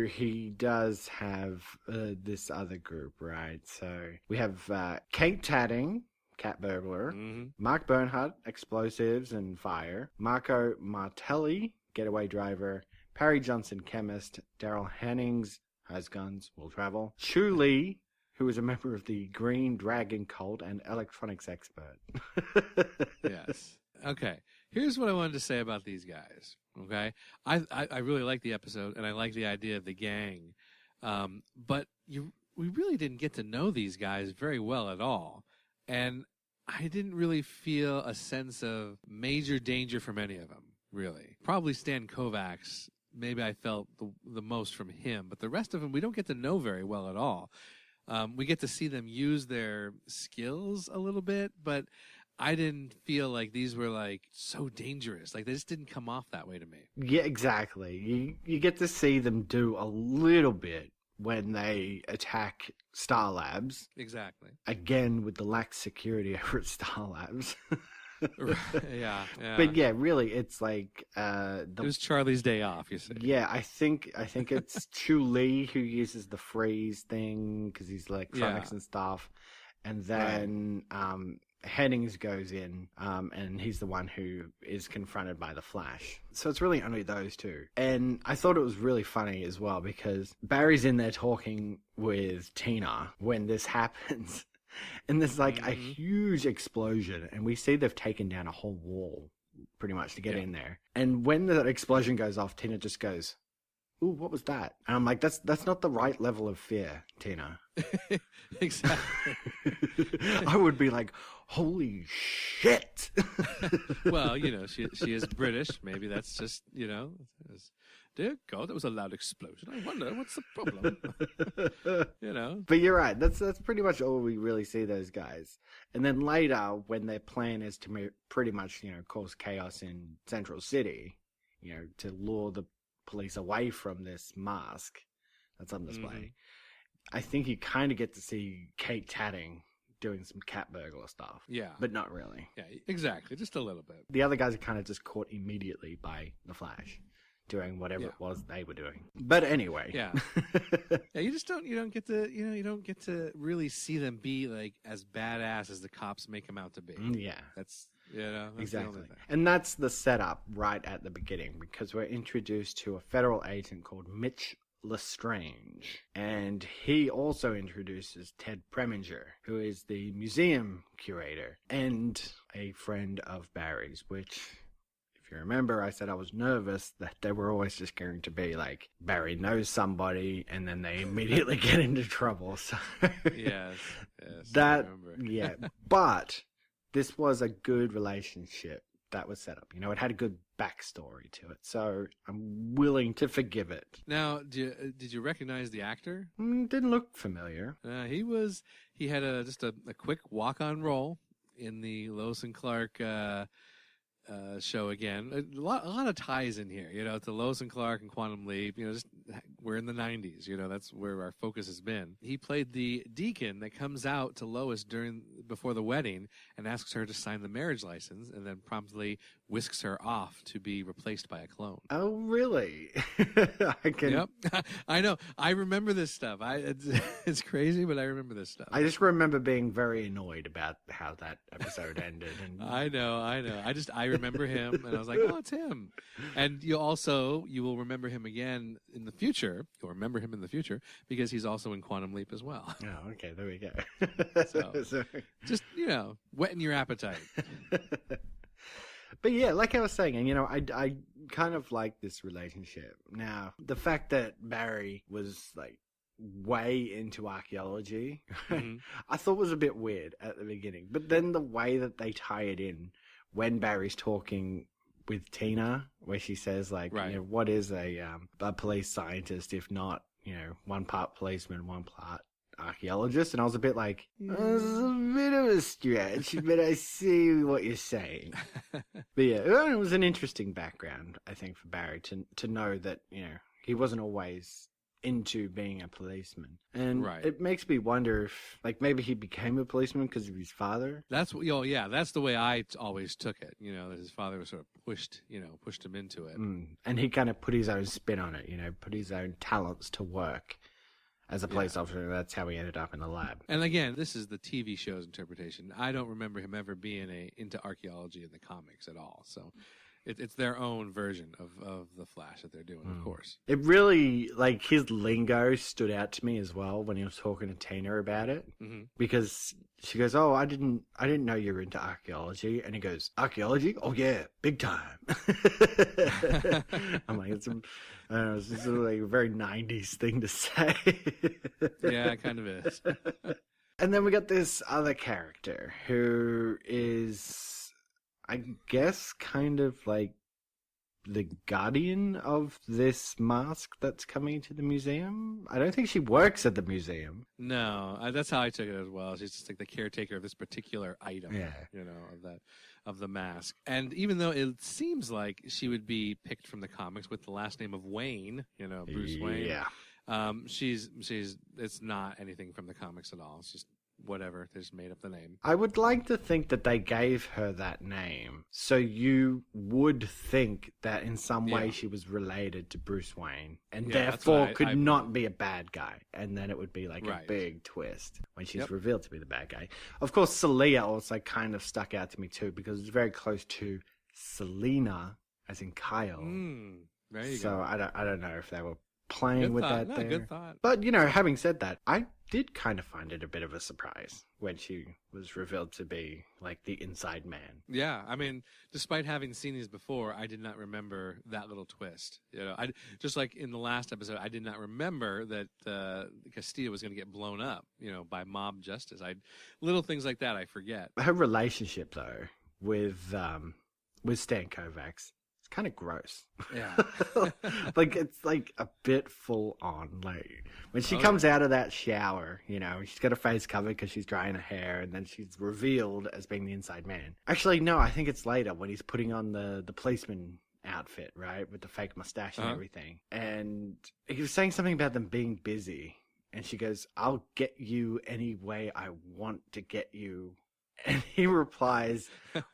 he does have this other group, right? So we have Kate Tatting, cat burglar, Mark Bernhardt, explosives and fire, Marco Martelli, getaway driver, Perry Johnson, chemist, Daryl Hennings, has guns, will travel, Chu Lee, who is a member of the Green Dragon cult and electronics expert. Yes. Okay. Here's what I wanted to say about these guys. Okay. I really like the episode, and I like the idea of the gang. But we really didn't get to know these guys very well at all. And I didn't really feel a sense of major danger from any of them, really. Probably Stan Kovacs. Maybe I felt the most from him, but the rest of them we don't get to know very well at all. We get to see them use their skills a little bit, but I didn't feel like these were like so dangerous. Like, they just didn't come off that way to me. Yeah, exactly. You get to see them do a little bit when they attack Star Labs. Exactly. Again, with the lax security over at Star Labs. Yeah. But yeah, really, it's like it was Charlie's day off, you see. Yeah, I think it's Chu Lee who uses the freeze thing because he's electronics and stuff, and then Hennings goes in, and he's the one who is confronted by the Flash. So it's really only those two. And I thought it was really funny as well because Barry's in there talking with Tina when this happens. And there's a huge explosion, and we see they've taken down a whole wall pretty much to get in there. And when that explosion goes off, Tina just goes, "Ooh, what was that?" And I'm like, that's not the right level of fear, Tina. Exactly. I would be like, holy shit. Well, she is British. Maybe that's just, dear God, that was a loud explosion. I wonder what's the problem. But you're right. That's pretty much all we really see those guys. And then later, when their plan is to pretty much, cause chaos in Central City, to lure the police away from this mask that's on display, I think you kind of get to see Kate Tatting doing some cat burglar stuff. Yeah. But not really. Yeah, exactly. Just a little bit. The other guys are kind of just caught immediately by the Flash doing whatever it was they were doing. But anyway. Yeah. Yeah, you don't get to really see them be like as badass as the cops make them out to be. Yeah. That's exactly. And that's the setup right at the beginning, because we're introduced to a federal agent called Mitch Lestrange, and he also introduces Ted Preminger, who is the museum curator and a friend of Barry's, which, if you remember, I said I was nervous that they were always just going to be like, Barry knows somebody and then they immediately get into trouble. So yes, I remember. But this was a good relationship that was set up. You, it had a good backstory to it, so I'm willing to forgive it. Now, did you recognize the actor? Didn't look familiar. He had just a quick walk-on role in the Lois and Clark show again. A lot of ties in here, to Lois and Clark and Quantum Leap. We're in the 90s. That's where our focus has been. He played the deacon that comes out to Lois before the wedding and asks her to sign the marriage license, and then promptly whisks her off to be replaced by a clone. Oh, really? I can. Yep. I know. I remember this stuff. It's crazy, but I remember this stuff. I just remember being very annoyed about how that episode ended. And I know. I remember him, and I was like, oh, it's him. And you will remember him again in the future. You'll remember him in the future because he's also in Quantum Leap as well. Oh, okay. There we go. So, just, whetting your appetite. But yeah, like I was saying, and I kind of like this relationship. Now, the fact that Barry was like way into archaeology, I thought was a bit weird at the beginning. But then the way that they tie it in when Barry's talking with Tina, where she says like, what is a police scientist if not, one part policeman, one part archaeologist? And I was a bit like, it's a bit of a stretch, but I see what you're saying. But yeah, it was an interesting background, I think, for Barry to know that, he wasn't always into being a policeman. And it makes me wonder if, like, maybe he became a policeman because of his father. That's the way I always took it, that his father was sort of pushed him into it. And he kind of put his own spin on it, put his own talents to work. As a police officer, that's how he ended up in the lab. And again, this is the TV show's interpretation. I don't remember him ever being into archaeology in the comics at all. So it's their own version of the Flash that they're doing, of course. It really, like, his lingo stood out to me as well when he was talking to Tina about it. Because she goes, oh, I didn't know you were into archaeology. And he goes, archaeology? Oh, yeah, big time. I'm like, it's just like a very 90s thing to say. Yeah, it kind of is. And then we got this other character who is, I guess, kind of like the guardian of this mask that's coming to the museum. I don't think she works at the museum. No, that's how I took it as well. She's just like the caretaker of this particular item, of the mask. And even though it seems like she would be picked from the comics with the last name of Wayne, Bruce Wayne. Yeah. It's not anything from the comics at all. It's just whatever. They just made up the name. I would like to think that they gave her that name so you would think that in some way she was related to Bruce Wayne and therefore could not be a bad guy. And then it would be like a big twist when she's revealed to be the bad guy. Of course, Celia also kind of stuck out to me too because it's very close to Selena, as in Kyle. There you go. So I don't know if they were playing with that there. Good thought. But, having said that, I did kind of find it a bit of a surprise when she was revealed to be, like, the inside man. Yeah, I mean, despite having seen these before, I did not remember that little twist. I just like in the last episode, I did not remember that Castilla was going to get blown up, by mob justice. Little things like that I forget. Her relationship, though, with Stan Kovacs, kind of gross. Yeah. Like, it's like a bit full on. Like, when she comes out of that shower, she's got her face covered because she's drying her hair, and then she's revealed as being the inside man. Actually, no, I think it's later when he's putting on the policeman outfit, right? With the fake mustache and everything. And he was saying something about them being busy. And she goes, I'll get you any way I want to get you. And he replies,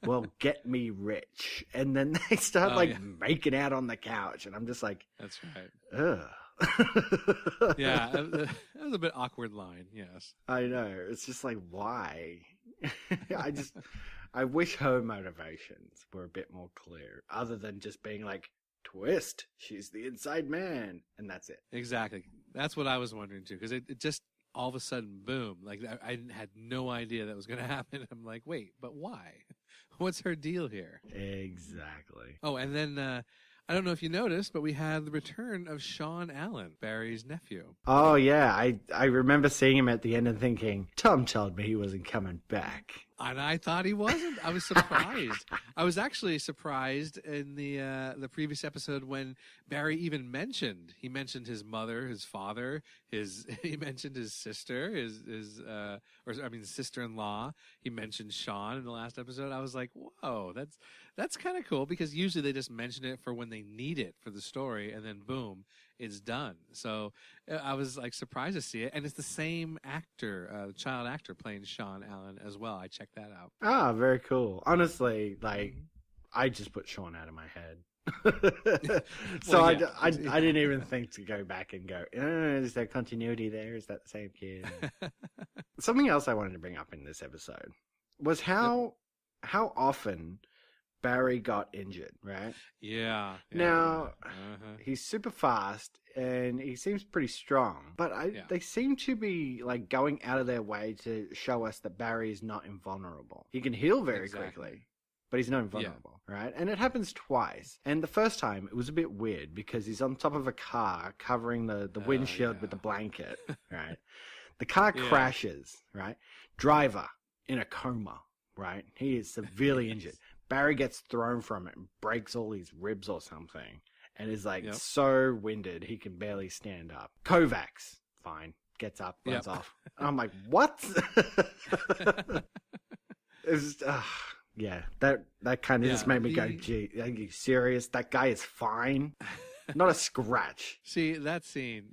well, get me rich. And then they start making out on the couch. And I'm just like, that's right. Ugh. Yeah, that was a bit awkward line, yes. I know. It's just like, why? I wish her motivations were a bit more clear, other than just being like, twist, she's the inside man. And that's it. Exactly. That's what I was wondering too, because it just all of a sudden, boom, like I had no idea that was going to happen. I'm like, wait, but why? What's her deal here? Exactly. Oh, and then I don't know if you noticed, but we had the return of Sean Allen, Barry's nephew. Oh, yeah. I remember seeing him at the end and thinking, Tom told me he wasn't coming back. And I thought he wasn't. I was surprised. I was actually surprised in the previous episode when Barry even mentioned his mother, his father, he mentioned his sister, his sister-in-law. He mentioned Sean in the last episode. I was like, whoa, that's kind of cool, because usually they just mention it for when they need it for the story, and then boom, it's done. So I was like surprised to see it, and it's the same actor, child actor playing Sean Allen as well. I checked that out. Ah, very cool. Honestly, I just put Sean out of my head. So Well, yeah. I didn't even think to go back and go, is there continuity there? Is that the same kid? Something else I wanted to bring up in this episode was how often Barry got injured, right? Yeah. Now, he's super fast and he seems pretty strong, but they seem to be like going out of their way to show us that Barry is not invulnerable. He can heal very quickly, but he's not invulnerable, right? And it happens twice. And the first time, it was a bit weird because he's on top of a car covering the windshield with the blanket, right? The car crashes, right? Driver in a coma, right? He is severely injured. Barry gets thrown from it and breaks all his ribs or something and is like so winded he can barely stand up. Kovacs, fine, gets up, runs off. And I'm like, what? It's that kind of just made me go, gee, are you serious? That guy is fine. Not a scratch. See, that scene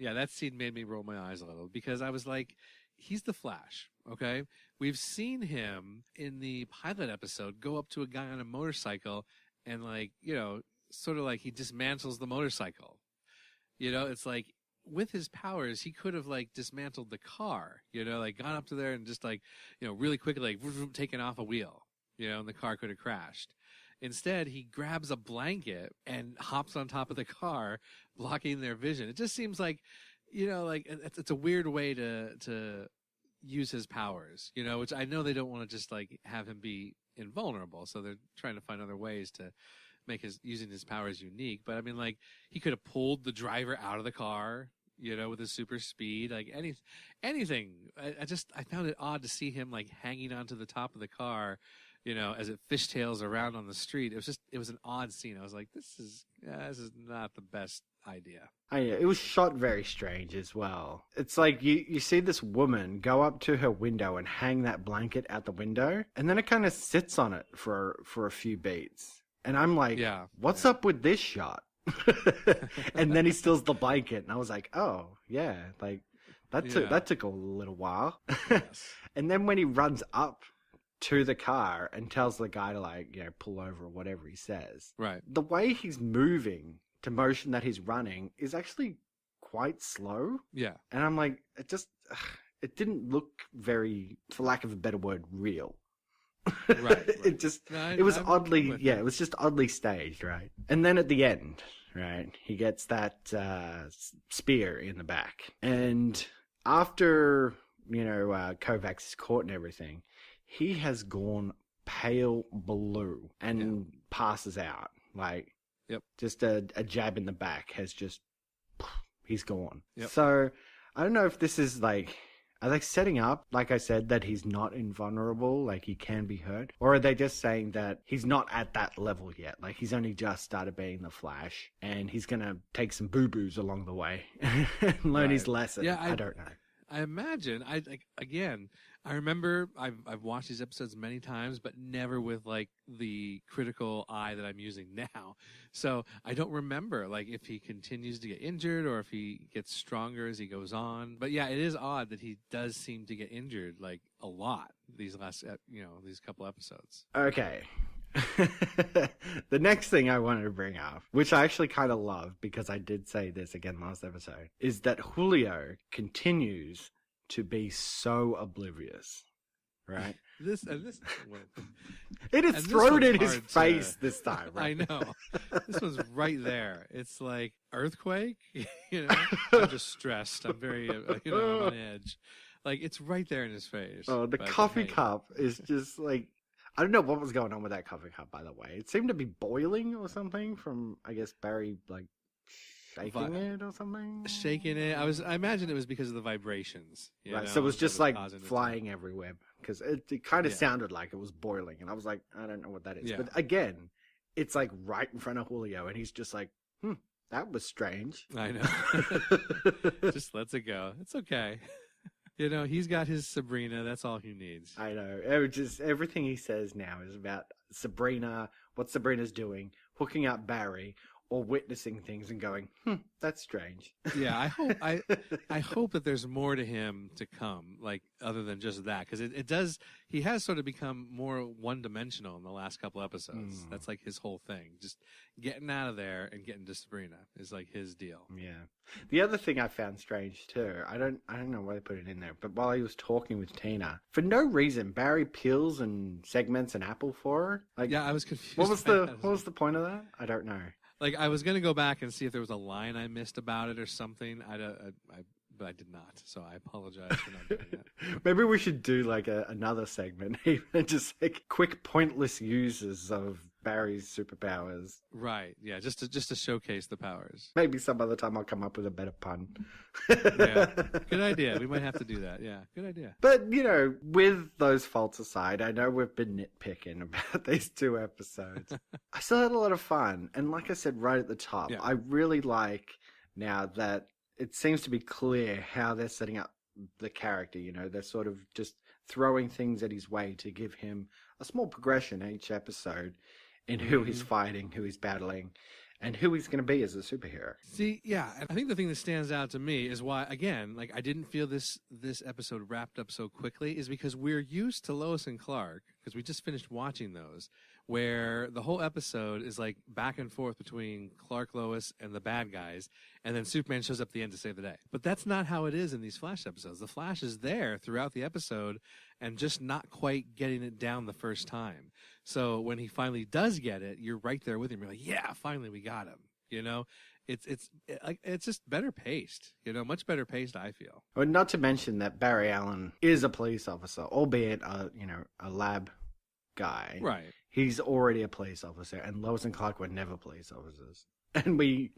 made me roll my eyes a little because I was like, he's the Flash, okay? We've seen him in the pilot episode go up to a guy on a motorcycle and like, sort of like he dismantles the motorcycle. It's like with his powers, he could have like dismantled the car, like gone up to there and just like, really quickly, like taken off a wheel, and the car could have crashed. Instead, he grabs a blanket and hops on top of the car, blocking their vision. It just seems like, like it's a weird way to use his powers, which I know they don't want to just like have him be invulnerable. So they're trying to find other ways to make using his powers unique. But I mean, like he could have pulled the driver out of the car, with his super speed, like anything. I found it odd to see him like hanging onto the top of the car, as it fishtails around on the street. It was an odd scene. I was like, this is not the best idea. It was shot very strange as well. It's like you see this woman go up to her window and hang that blanket out the window, and then it kind of sits on it for a few beats. And I'm like, what's up with this shot? And then he steals the blanket, and I was like, oh yeah, like that took a little while. And then when he runs up to the car and tells the guy to like, pull over or whatever he says, right? The way he's moving to motion that he's running is actually quite slow. Yeah. And I'm like, it didn't look very, for lack of a better word, real. Right. It was just oddly staged, right? And then at the end, right, he gets that spear in the back. And after, Kovacs is caught and everything, he has gone pale blue and passes out. Like, just a jab in the back has just, he's gone. So I don't know if this is like, are they setting up, like I said, that he's not invulnerable, like he can be hurt? Or are they just saying that he's not at that level yet? Like he's only just started being the Flash and he's going to take some boo-boos along the way and learn his lesson. Yeah, I don't know. I imagine, I remember I've watched these episodes many times, but never with like the critical eye that I'm using now. So I don't remember like if he continues to get injured or if he gets stronger as he goes on. But yeah, it is odd that he does seem to get injured like a lot these last, these couple episodes. Okay. The next thing I wanted to bring up, which I actually kind of love because I did say this again last episode, is that Julio continues to be so oblivious, right? It is thrown in his face this time, right? I know. This one's right there. It's like earthquake, I'm just stressed. I'm very, I'm on edge. Like it's right there in his face. Oh, the coffee cup is just like, I don't know what was going on with that coffee cup, by the way. It seemed to be boiling or something from, I guess, Barry, like, shaking it or something? Shaking it. I imagine it was because of the vibrations. Right, so it was just, like, flying everywhere. Because it kind of sounded like it was boiling. And I was like, I don't know what that is. Yeah. But again, it's, like, right in front of Julio. And he's just like, that was strange. I know. Just lets it go. It's okay. He's got his Sabrina. That's all he needs. I know. Everything he says now is about Sabrina, what Sabrina's doing, hooking up Barry, or witnessing things and going, that's strange. Yeah, I hope that there's more to him to come, like other than just that, because it does. He has sort of become more one-dimensional in the last couple episodes. That's like his whole thing, just getting out of there and getting to Sabrina is like his deal. Yeah. The other thing I found strange too, I don't know why they put it in there, but while he was talking with Tina, for no reason, Barry peels and segments an apple for her. Like, yeah, I was confused. What was the point of that? I don't know. Like, I was gonna go back and see if there was a line I missed about it or something. But I did not, so I apologize for not doing that. Maybe we should do like another segment, even just like quick, pointless uses of Barry's superpowers. Right? Yeah, just to showcase the powers. Maybe some other time I'll come up with a better pun. Yeah, good idea. We might have to do that. Yeah, good idea. But you know, with those faults aside, I know we've been nitpicking about these 2 episodes. I still had a lot of fun, and like I said right at the top, I really like now that it seems to be clear how they're setting up the character. You know, they're sort of just throwing things at his way to give him a small progression each episode in who he's fighting, who he's battling, and who he's going to be as a superhero. See, yeah, and I think the thing that stands out to me is why, again, like I didn't feel this episode wrapped up so quickly is because we're used to Lois and Clark, because we just finished watching those, where the whole episode is like back and forth between Clark, Lois, and the bad guys, and then Superman shows up at the end to save the day. But that's not how it is in these Flash episodes. The Flash is there throughout the episode and just not quite getting it down the first time. So when he finally does get it, you're right there with him. You're like, yeah, finally we got him. You know, it's just better paced. You know, much better paced, I feel. Well, not to mention that Barry Allen is a police officer, albeit a lab guy. Right. He's already a police officer, and Lois and Clark were never police officers. And we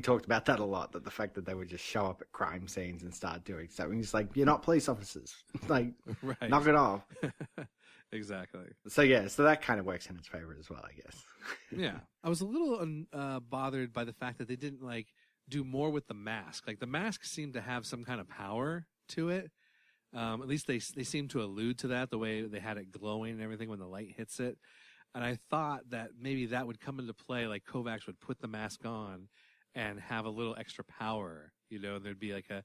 talked about that a lot, that the fact that they would just show up at crime scenes and start doing stuff. And it's like, you're not police officers. Like, knock it off. Exactly. So that kind of works in its favor as well, I guess. Yeah. I was a little bothered by the fact that they didn't, like, do more with the mask. Like, the mask seemed to have some kind of power to it. At least they seem to allude to that, the way they had it glowing and everything when the light hits it. And I thought that maybe that would come into play, like Kovacs would put the mask on and have a little extra power, you know, and there'd be like a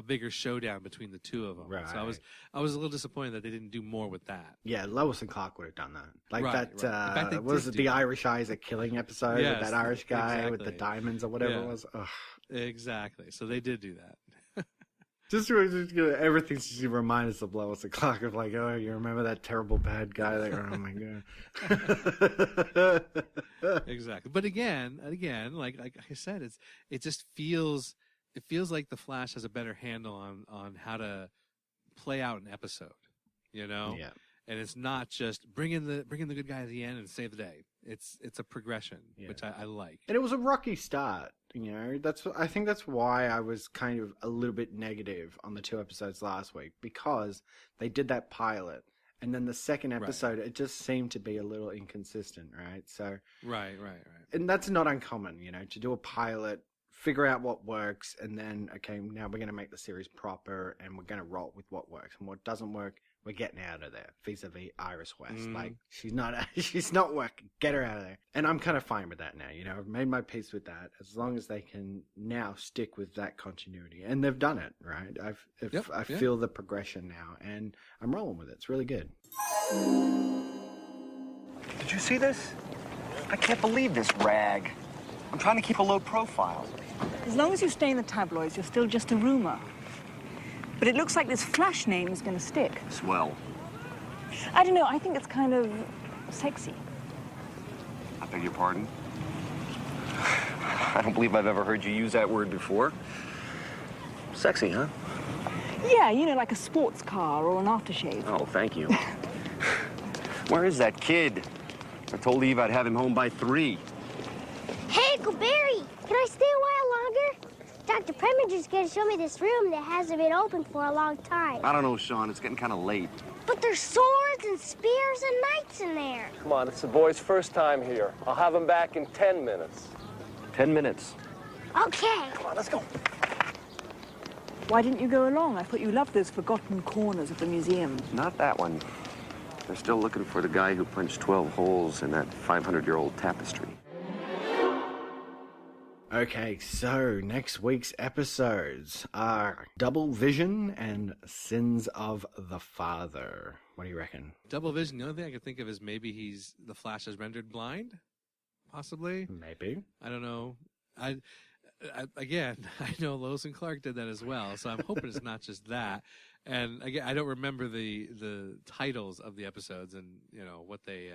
bigger showdown between the two of them. Right. So I was a little disappointed that they didn't do more with that. Yeah, Lois and Clark would have done that. Like right. that, Fact, was it the Irish Isaac killing episode with that Irish guy with the diamonds or whatever it was? Ugh. Exactly. So they did do that. Just everything just to remind us of Lois and Clark of like, oh, you remember that terrible bad guy? Like, oh my god. Exactly. But again, like I said, it just feels like the Flash has a better handle on how to play out an episode, you know? Yeah. And it's not just bring in the good guy at the end and save the day. It's a progression, which I like. And it was a rocky start, you know. I think that's why I was kind of a little bit negative on the 2 episodes last week, because they did that pilot, and then the second episode it just seemed to be a little inconsistent, right? So right. And that's not uncommon, you know, to do a pilot, figure out what works, and then okay, now we're going to make the series proper, and we're going to roll with what works, and what doesn't work, we're getting out of there. Vis-a-vis Iris West, like she's not working. Get her out of there. And I'm kind of fine with that now. You know, I've made my peace with that. As long as they can now stick with that continuity, and they've done it, right? I feel the progression now, and I'm rolling with it. It's really good. Did you see this? I can't believe this rag. I'm trying to keep a low profile. As long as you stay in the tabloids, you're still just a rumor. But it looks like this Flash name is going to stick. Swell. I don't know. I think it's kind of sexy. I beg your pardon? I don't believe I've ever heard you use that word before. Sexy, huh? Yeah, you know, like a sports car or an aftershave. Oh, thank you. Where is that kid? I told Eve I'd have him home by 3. Hey, Uncle Barry, can I stay a while longer? Dr. Preminger's going to show me this room that hasn't been open for a long time. I don't know, Sean. It's getting kind of late. But there's swords and spears and knights in there. Come on, it's the boy's first time here. I'll have him back in 10 minutes. 10 minutes. Okay. Come on, let's go. Why didn't you go along? I thought you loved those forgotten corners of the museum. Not that one. They're still looking for the guy who punched 12 holes in that 500-year-old tapestry. Okay, so next week's episodes are Double Vision and Sins of the Father. What do you reckon? Double Vision, the only thing I could think of is maybe the Flash is rendered blind? Possibly? Maybe. I don't know. Again, I know Lois and Clark did that as well, so I'm hoping it's not just that. And again, I don't remember the titles of the episodes and what they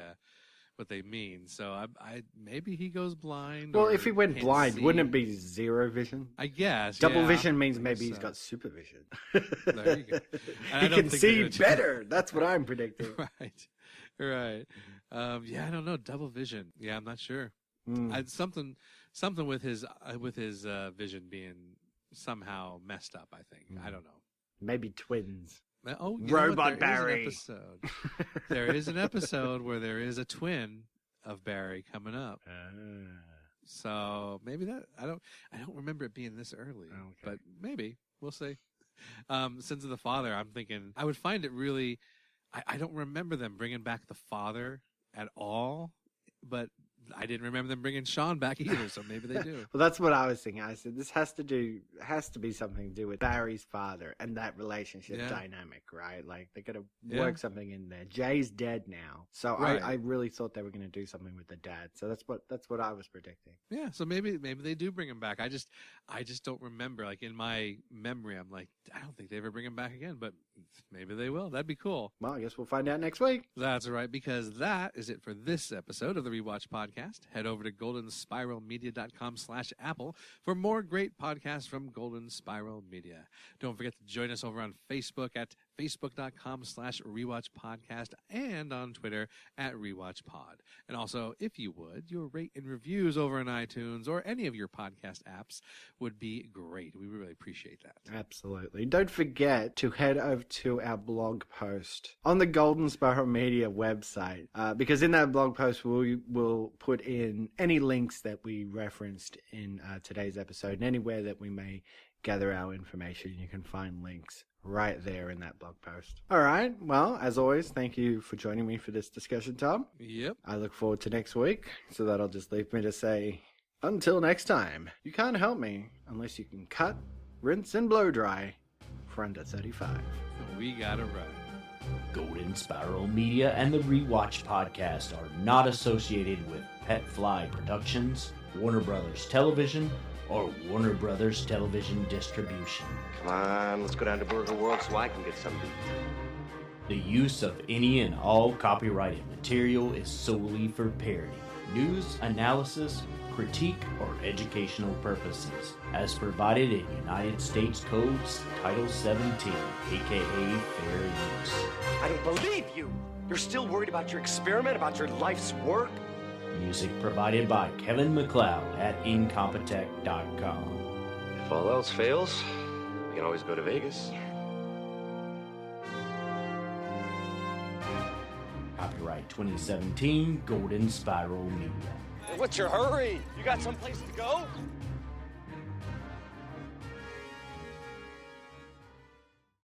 mean. So I maybe he goes blind. Well, or if he went can't blind, see. wouldn't it be zero vision? I guess. Double yeah. vision means maybe he's got supervision. There you go. He can see better. That's what I'm predicting. Right. Yeah, I don't know. Double vision. Yeah, I'm not sure. Something with his vision being somehow messed up. I think. I don't know. Maybe twins. Oh, Robot Barry. There is an episode where there is a twin of Barry coming up. So maybe that I don't remember it being this early, but maybe we'll see. Sins of the Father. I'm thinking I would find it really. I don't remember them bringing back the father at all, but I didn't remember them bringing Sean back either, so maybe they do. Well, that's what I was thinking. I said this has to be something to do with Barry's father and that relationship dynamic, right? Like they got to work something in there. Jay's dead now, so I really thought they were going to do something with the dad. So that's what I was predicting. Yeah, so maybe they do bring him back. I just don't remember. Like in my memory, I'm like, I don't think they ever bring him back again, but maybe they will. That'd be cool. Well, I guess we'll find out next week. That's right, because that is it for this episode of the Rewatch Podcast. Head over to goldenspiralmedia.com/Apple for more great podcasts from Golden Spiral Media. Don't forget to join us over on Facebook at facebook.com/rewatchpodcast and on Twitter at rewatchpod. And also, if you would, your rate and reviews over on iTunes or any of your podcast apps would be great. We really appreciate that. Absolutely. Don't forget to head over to our blog post on the Golden Spiral Media website, because in that blog post we'll put in any links that we referenced in today's episode, and anywhere that we may gather our information, you can find links right there in that blog post. All right. Well, as always, thank you for joining me for this discussion, Tom. Yep. I look forward to next week, so that'll just leave me to say, until next time, you can't help me unless you can cut, rinse, and blow dry for under 35. We gotta run. Golden Spiral Media and the Rewatch Podcast are not associated with Pet Fly Productions, Warner Brothers Television, or Warner Brothers Television Distribution. Come on, let's go down to Burger World so I can get some meat. The use of any and all copyrighted material is solely for parody, news, analysis, critique, or educational purposes, as provided in United States Codes Title 17, aka Fair Use. I don't believe you! You're still worried about your experiment, about your life's work? Music provided by Kevin MacLeod at Incompetech.com. If all else fails, we can always go to Vegas. Copyright 2017, Golden Spiral Media. What's your hurry? You got someplace to go?